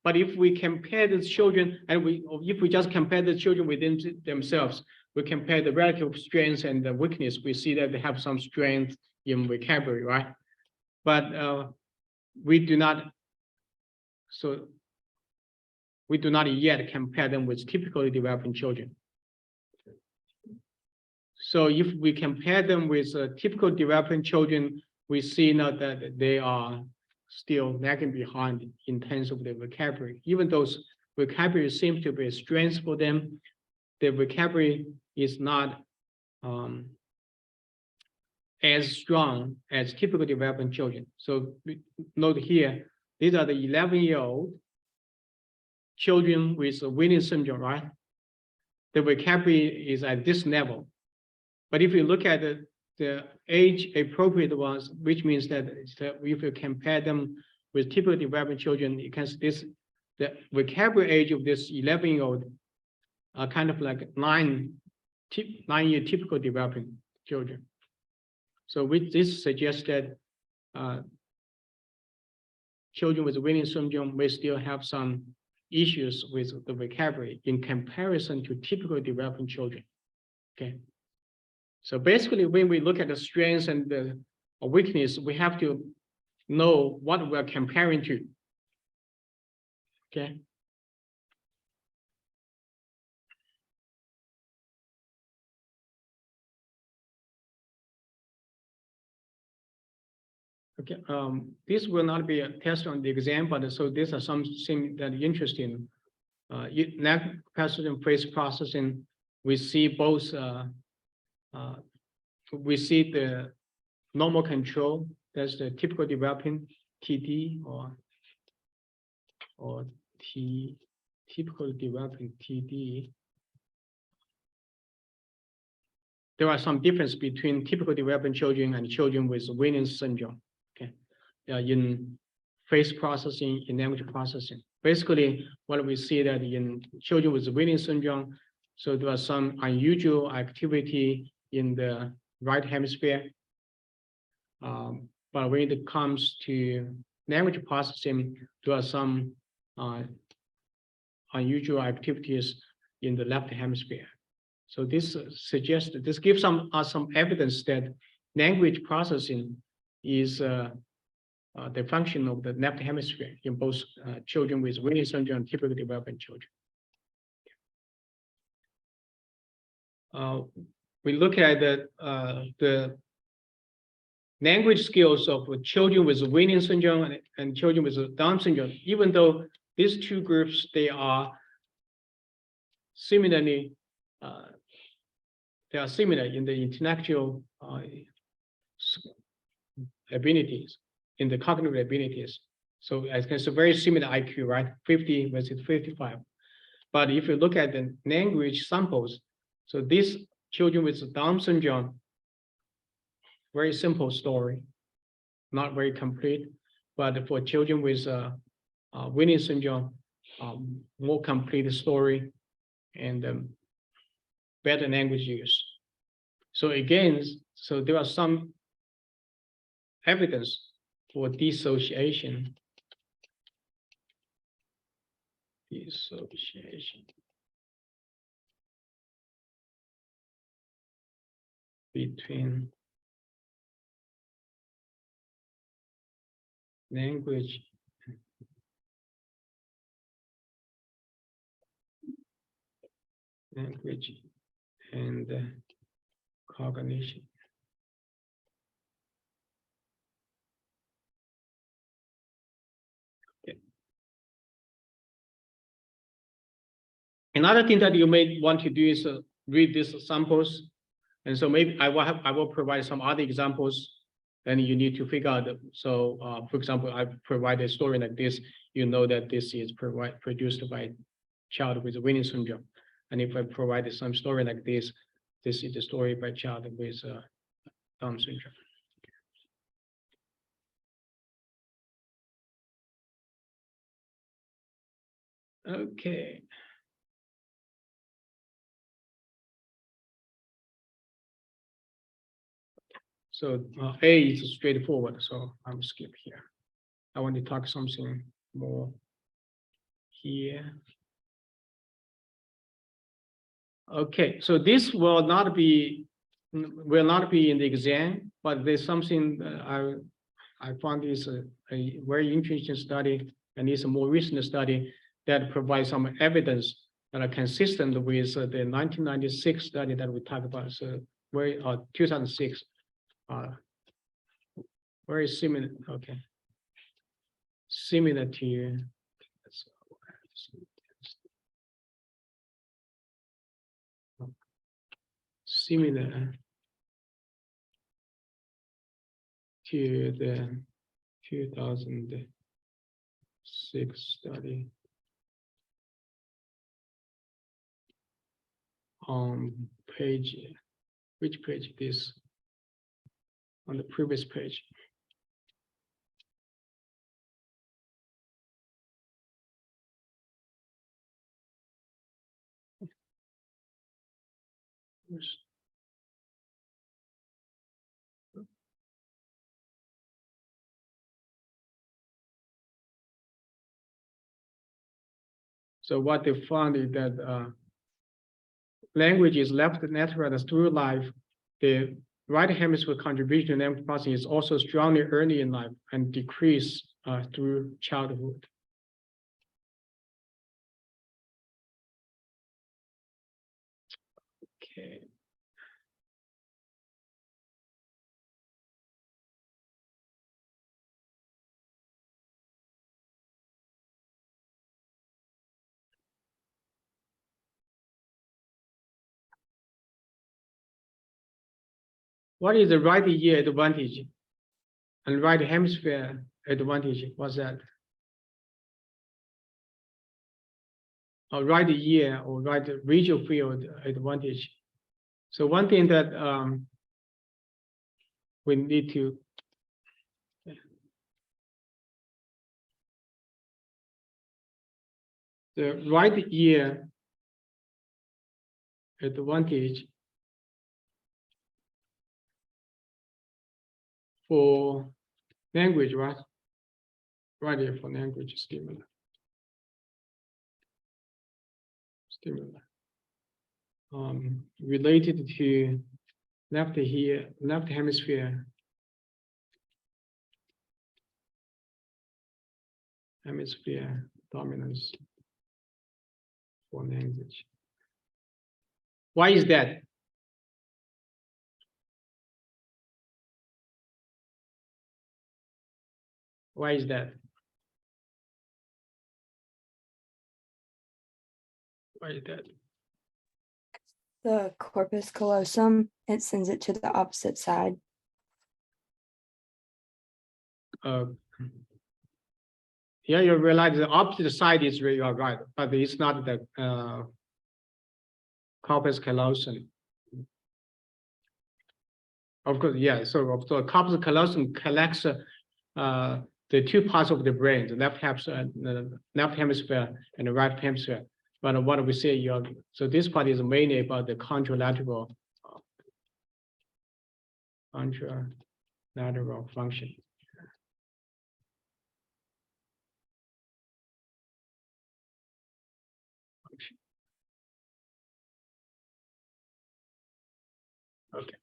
But if we compare these children, and if we just compare the children within themselves, we compare the relative strengths and the weakness, we see that they have some strength in vocabulary, right? But we do not yet compare them with typically developing children. So if we compare them with typical developing children, we see now that they are still lagging behind in terms of the vocabulary. Even though vocabulary seems to be a strength for them, the vocabulary is not as strong as typical developing children. So note here, these are the 11-year-old children with Williams syndrome, right? The vocabulary is at this level. But if you look at the age appropriate ones, which means that if you compare them with typical developing children, you can see the vocabulary age of this 11-year-old are kind of like 9-year typical developing children. So this suggests that children with Williams syndrome may still have some issues with the vocabulary in comparison to typical developing children. Okay. So basically, when we look at the strengths and the weakness, we have to know what we're comparing to. Okay. Okay. This will not be a test on the exam, but so these are some things that are interesting. Language capacity and phrase processing, we see both. We see the normal control, that's the typical developing TD or typical developing TD. There are some difference between typical developing children and children with Williams syndrome. Okay, in phrase processing, in language processing. Basically, what we see that in children with Williams syndrome, so there are some unusual activity in the right hemisphere. But when it comes to language processing, there are some unusual activities in the left hemisphere. So this suggests, this gives us some evidence that language processing is the function of the left hemisphere in both children with Williams syndrome and typically developing children. we look at the language skills of children with Winning syndrome and children with Down syndrome, even though these two groups, they are similarly, they are similar in the intellectual abilities, in the cognitive abilities. So it's a very similar IQ, right? 50 versus 55. But if you look at the language samples, so these children with Down syndrome, very simple story, not very complete. But for children with Winning syndrome, more complete story and better language use. So again, so there are some evidence for dissociation. Between language and cognition. Okay. Another thing that you may want to do is read these samples, and so maybe I will provide some other examples, and you need to figure out. So, for example, I provide a story like this. You know that this is produced by a child with Winning syndrome, and if I provide some story like this, this is the story by a child with Down syndrome. Okay. So A is straightforward, so I'll skip here. I want to talk something more here. Okay, so this will not be in the exam, but there's something that I found is a very interesting study, and it's a more recent study that provides some evidence that are consistent with the 1996 study that we talked about. So very 2006, very similar. Okay, similar to. Similar to the 2006 study on page, which page this? On the previous page. So what they found is that language is left natural through life. The right hemisphere contribution to language processing is also strongly early in life and decrease through childhood. Okay. What is the right ear advantage and right hemisphere advantage? What's that? Or right ear or right visual field advantage. So one thing that we need to the right ear advantage for language, right? Right ear for language stimuli. Related to left hemisphere dominance for language. Why is that? Why is that? Why is that? The corpus callosum, it sends it to the opposite side. Yeah, you realize the opposite side is you are right, but it's not the corpus callosum. Of course, yeah. So corpus callosum collects the two parts of the brain, the left hemisphere and the right hemisphere. But what we say, so this part is mainly about the contralateral function. Okay.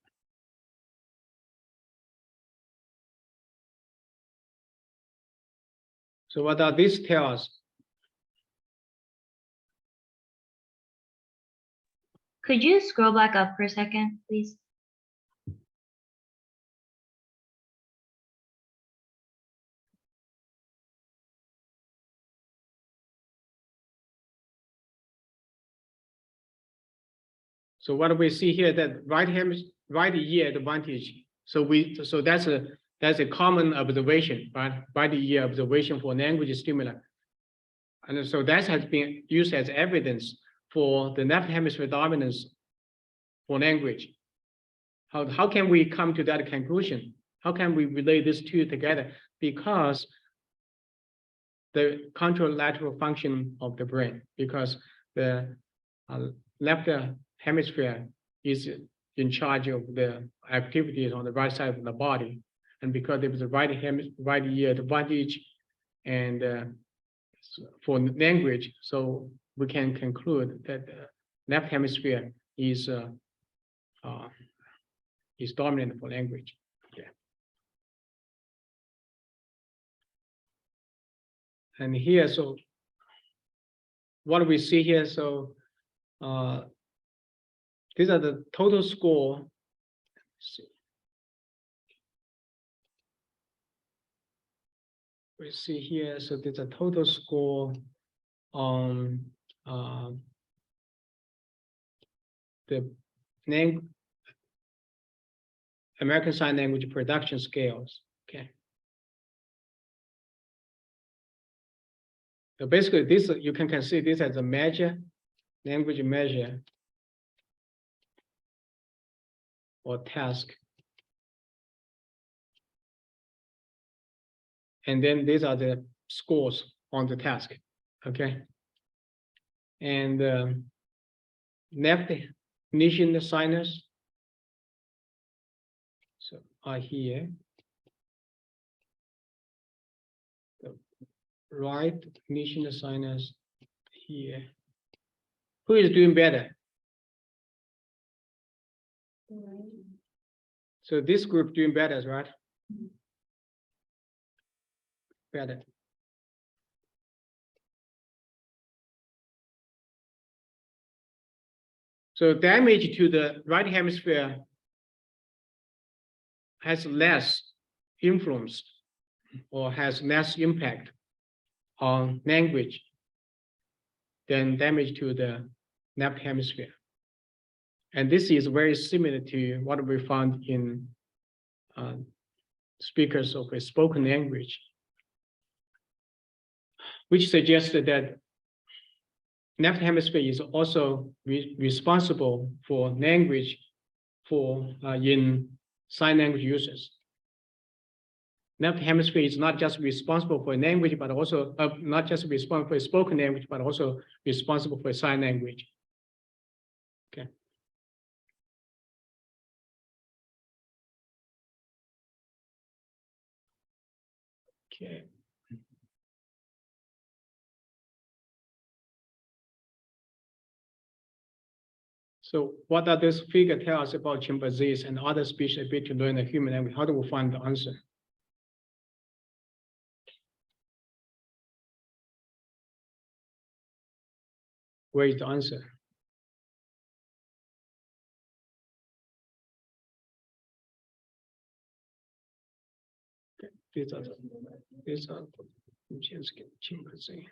So what are these tell us? Could you scroll back up for a second, please? So what do we see here? That right ear advantage. So that's a common observation, right? Right ear observation for language stimuli. And so that has been used as evidence for the left hemisphere dominance for language. How can we come to that conclusion? How can we relate these two together? Because the contralateral function of the brain, because the left hemisphere is in charge of the activities on the right side of the body, and because there was a right ear advantage, and for language, so we can conclude that the left hemisphere is dominant for language. Okay. And here, so what do we see here? So these are the total score. Let's see. We see here, so there's a total score on the American Sign Language production scales. Okay. So basically, this you can consider this as a measure, language measure, or task. And then these are the scores on the task. Okay. And left Nishin signers. So are here. The right Nishin signers here. Who is doing better? So this group doing better, right? Better. So damage to the right hemisphere has less influence or has less impact on language than damage to the left hemisphere. And this is very similar to what we found in speakers of a spoken language, which suggested that left hemisphere is also responsible for language in sign language users. Left hemisphere is not just responsible for language, but also not just responsible for spoken language, but also responsible for sign language. Okay. Okay. So what does this figure tell us about chimpanzees and other species ability to learn the human language? How do we find the answer? Where is the answer? these are just chimpanzee.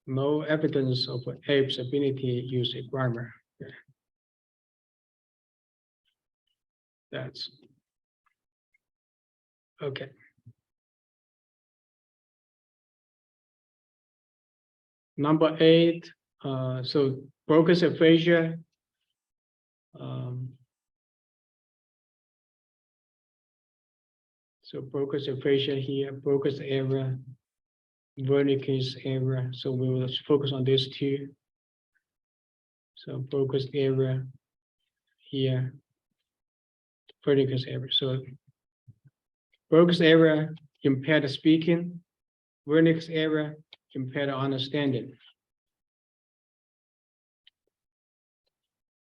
No evidence of ape's ability to use a grammar. Yeah. That's okay. Number 8, so Broca's aphasia. So Broca's aphasia here, Broca's error, Wernicke's error. So we will focus on these two. So Broca's error here, Wernicke's error. So Broca's error impaired speaking, Wernicke's error impaired understanding.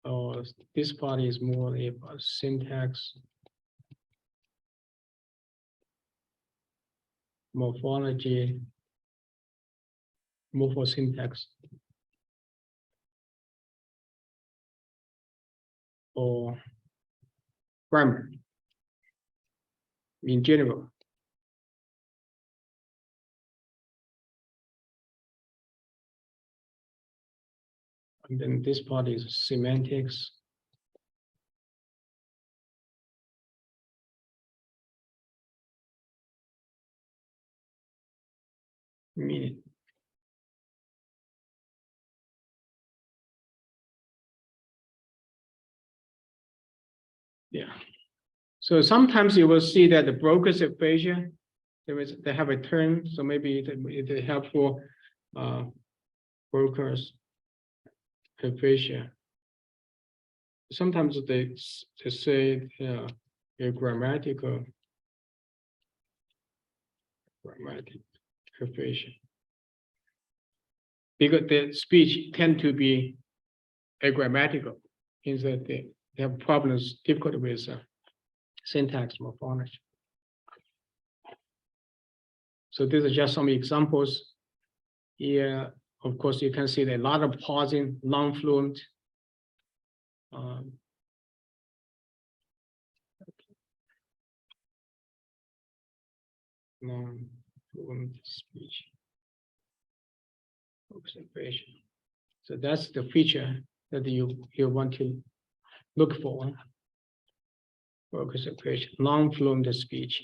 Oh, this part is more about syntax, morphology, morphosyntax, or grammar in general. And then this part is semantics. Meaning. Yeah. So sometimes you will see that the Broca's aphasia, they have a term, so maybe it helpful Broca's aphasia. Sometimes they say a grammatical aphasia, because the speech tend to be agrammatical, means that they have problems, difficult with syntax morphology. So these are just some examples. Here, of course, you can see a lot of pausing, non-fluent. Non-fluent speech observation. So that's the feature that you want to look for. Observation, non-fluent speech.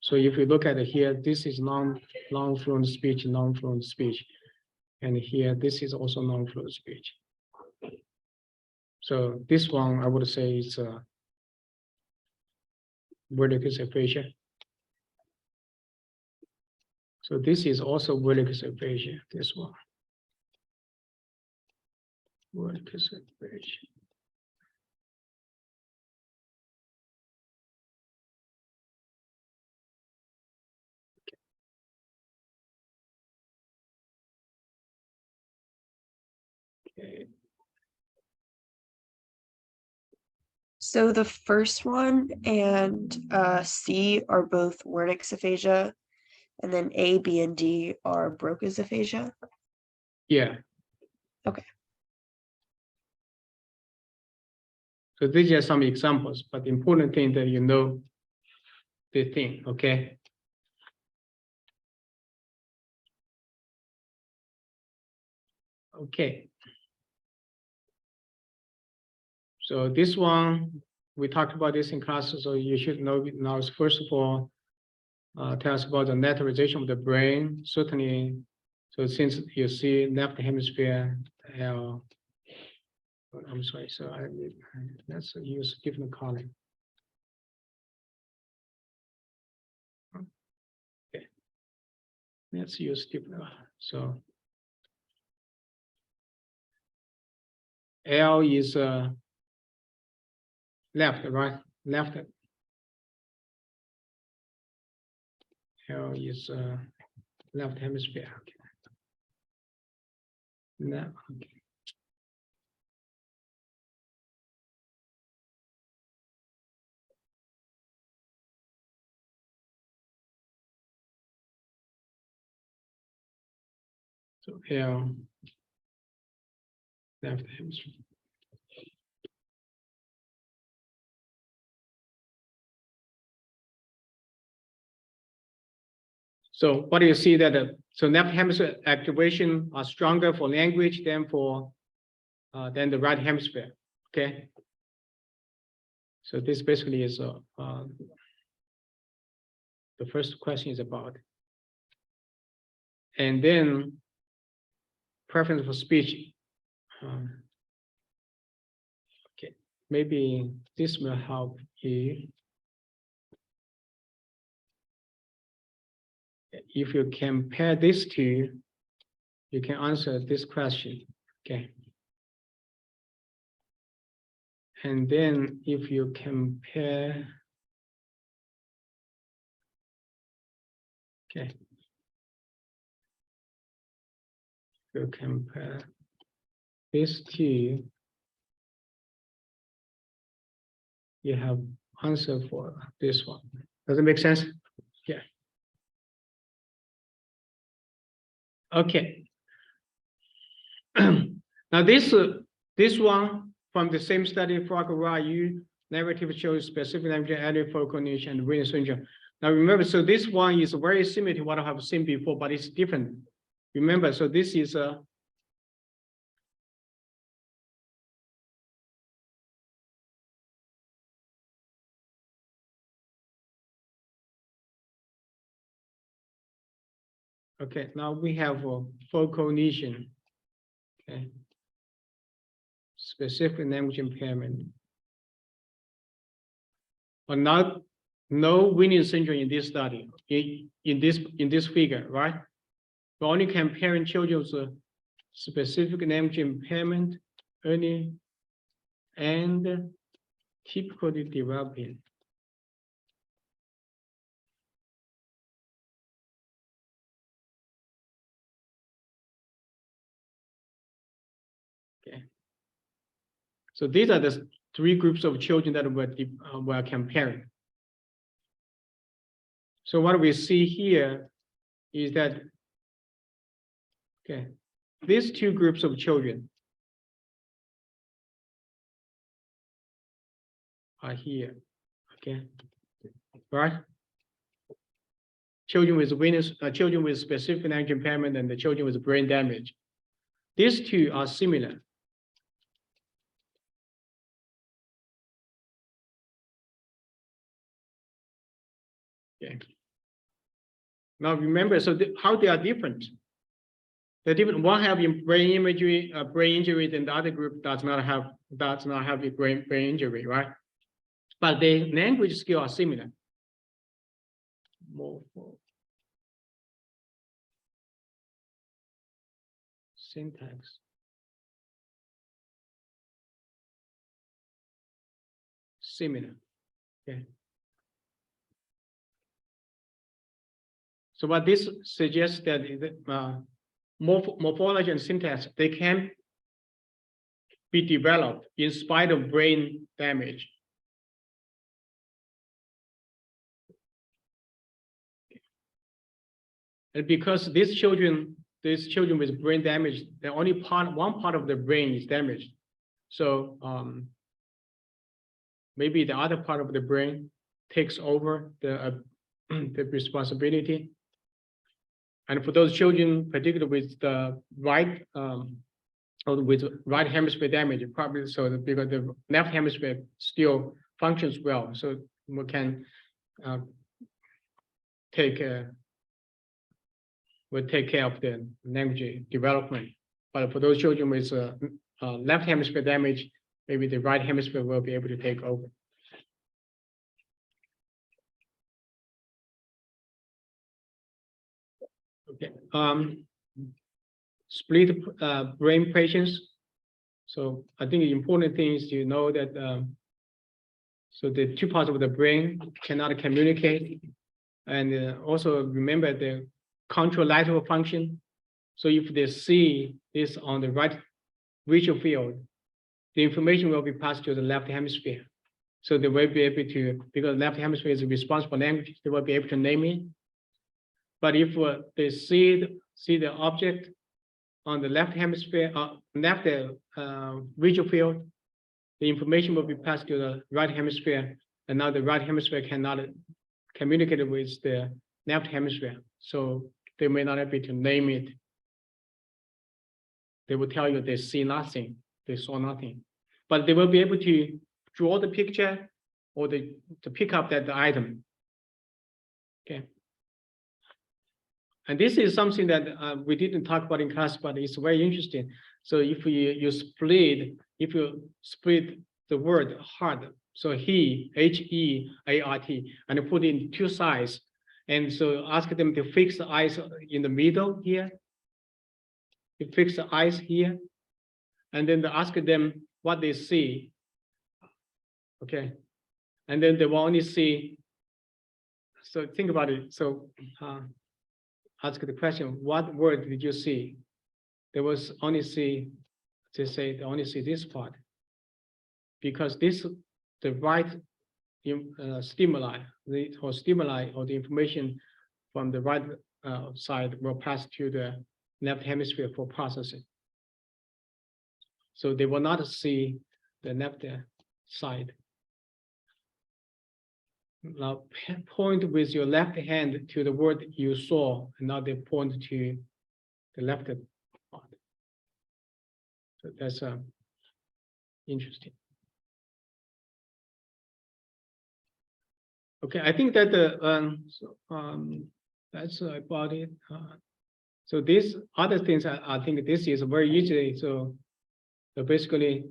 So if you look at it here, this is non-fluent speech, non-fluent speech. And here, this is also non-fluent speech. So this one, I would say is Wernicke's aphasia. So this is also Wernicke's aphasia, this one. Wernicke's aphasia. Okay. So the first one and C are both Wernicke's aphasia, and then A, B, and D are Broca's aphasia. Yeah. Okay. So these are some examples, but the important thing that you know the thing, okay? Okay. So this one, we talked about this in class, so you should know now. First of all, tell us about the naturalization of the brain. Certainly, so since you see left hemisphere, I'm sorry, so let's use different color. Okay, let's use different. So L is left, right? Left. L is left hemisphere. Okay. Left. Okay. So L left hemisphere. So what do you see that, so left hemisphere activation are stronger for language than than the right hemisphere, okay? So this basically is the first question is about. And then preference for speech. Okay, maybe this will help you. If you compare these two, you can answer this question, okay? And then if you compare, okay. You compare these two, you have answer for this one. Does it make sense? Yeah. Okay. Now this one from the same study, Frog Ryu narrative shows specific language added focal niche and Winner syndrome. Now remember, so this one is very similar to what I have seen before, but it's different. Remember, so this is a okay, now we have a focal lesion, okay, specific language impairment. But not no winning syndrome in this study, in this figure, right? We're only comparing children's specific language impairment, early and typically developing. Okay. So these are the three groups of children that we're comparing. So what we see here is that, okay, these two groups of children are here, okay, right? Children with specific language impairment and the children with brain damage. These two are similar. Okay. Now remember, so how they are different? They're different. One have brain imagery, brain injury, and the other group does not have a brain injury, right? But the language skills are similar. Syntax. Similar. Okay. So what this suggests that morphology and syntax, they can be developed in spite of brain damage. And because these children with brain damage, one part of the brain is damaged. So maybe the other part of the brain takes over the responsibility. And for those children, particularly with the right hemisphere damage, probably so because the left hemisphere still functions well, so we can take care of the language development. But for those children with left hemisphere damage, maybe the right hemisphere will be able to take over. Okay. Split brain patients. So I think the important thing is to know that so the two parts of the brain cannot communicate, and also remember the contralateral function. So if they see this on the right visual field, the information will be passed to the left hemisphere. So they will be able to, because left hemisphere is responsible for language, they will be able to name it. But if they see the object on the left hemisphere, left visual field, the information will be passed to the right hemisphere, and now the right hemisphere cannot communicate with the left hemisphere. So they may not be able to name it. They will tell you they see nothing, they saw nothing, but they will be able to draw the picture or to pick up that item. Okay. And this is something that we didn't talk about in class, but it's very interesting. So if you split the word heart, so he, H-E-A-R-T, and put in two sides, and so ask them to fix the eyes in the middle here. You fix the eyes here, and then ask them what they see. Okay, and then they will only see. So think about it. So ask the question, what word did you see? They will only see, they say they only see this part, because this, the right stimuli, or the information from the right side will pass to the left hemisphere for processing. So they will not see the left side. Now point with your left hand to the word you saw, and now they point to the left part. So that's interesting. Okay, I think that that's about it. So these other things, I think this is very easy. So basically,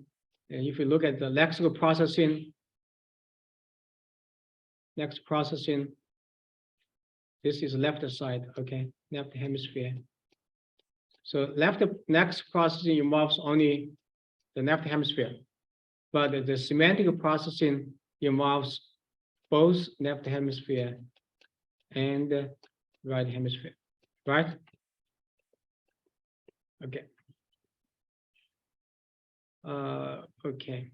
if you look at the lexical processing, this is left side, okay, left hemisphere. So next processing involves only the left hemisphere, but the semantic processing involves both left hemisphere and right hemisphere, right? Okay. Okay.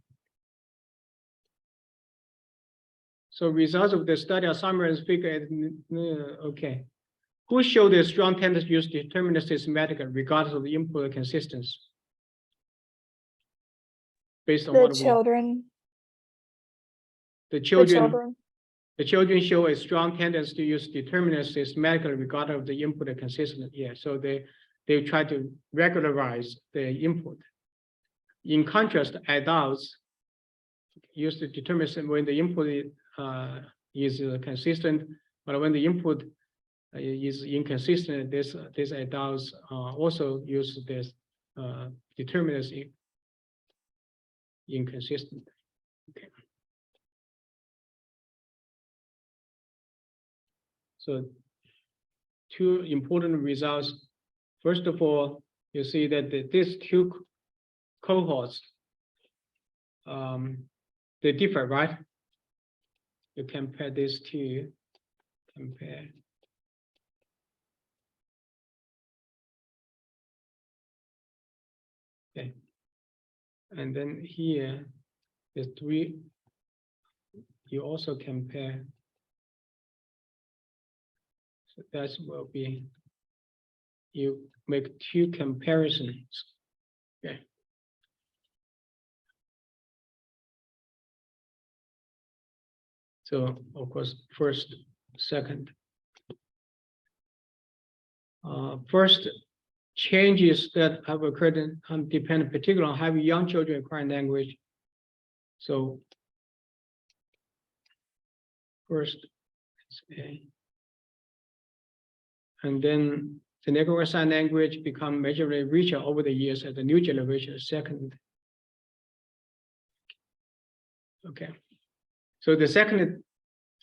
So results of the study are summarized figure. Okay. Who showed a strong tendency to use deterministic systematic regardless of the input consistency? Based on The what children. the The children. children. The children show a strong tendency to use determinants systematically regardless of the input consistency. Yeah, so they try to regularize the input. In contrast, adults use the determinant when the input is consistent, but when the input is inconsistent, these adults also use this determinants inconsistent. Okay. So two important results. First of all, you see that these two cohorts, they differ, right? You compare these two, compare. Okay. And then here, the three, you also compare. So that will be, you make two comparisons. Okay. So of course, first, second. First, changes that have occurred depend particularly on having young children acquiring language. So first, okay. And then the Negro Sign Language become majorly richer over the years as the new generation. Second, okay. So the second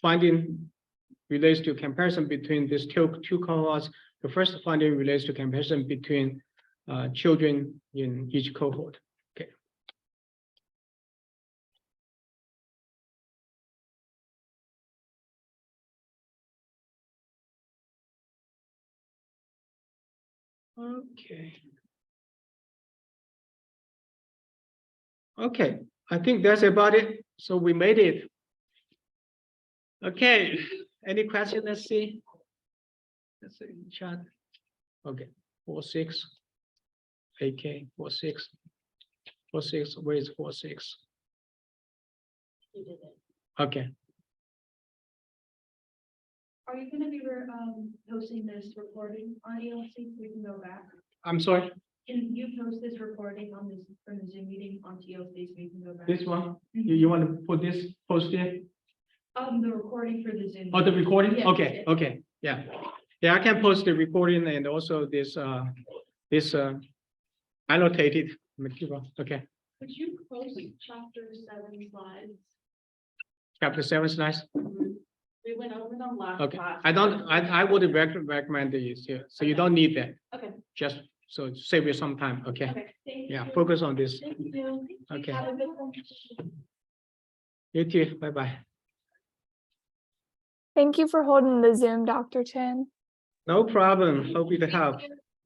finding relates to comparison between these two cohorts. The first finding relates to comparison between children in each cohort. Okay. Okay. Okay, I think that's about it. So we made it. Okay, any question? Let's see. Let's see in chat. Okay, 4-6. AK 4-6. 4-6. Where is 4-6? You did it. Okay. Are you gonna be, posting this recording on ELC so we can go back? I'm sorry, Can you post this recording on this, from the Zoom meeting on TLC so we can go back? this one, you want to put this post here? The recording for the Zoom. Oh, the recording? Yeah, Okay, yeah. okay, yeah. Yeah, I can post the recording and also this, annotated material. Okay, Could you post chapter 7 slides? chapter 7 slides. We went over them last Okay, class. I would recommend this here, so you don't need that, Okay, just so save you some time, okay? okay, thank you. Yeah, focus on this. Thank you. Okay. Have a good one. You too, bye-bye. Thank you for holding the Zoom, Dr. Chen. No problem, hope you can help.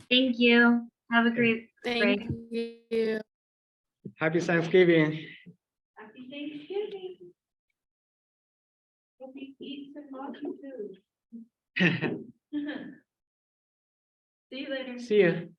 Thank you. Have a great break. you. Happy Thanksgiving. Happy Thanksgiving. Hope you eat some monkey food. See you later. See you.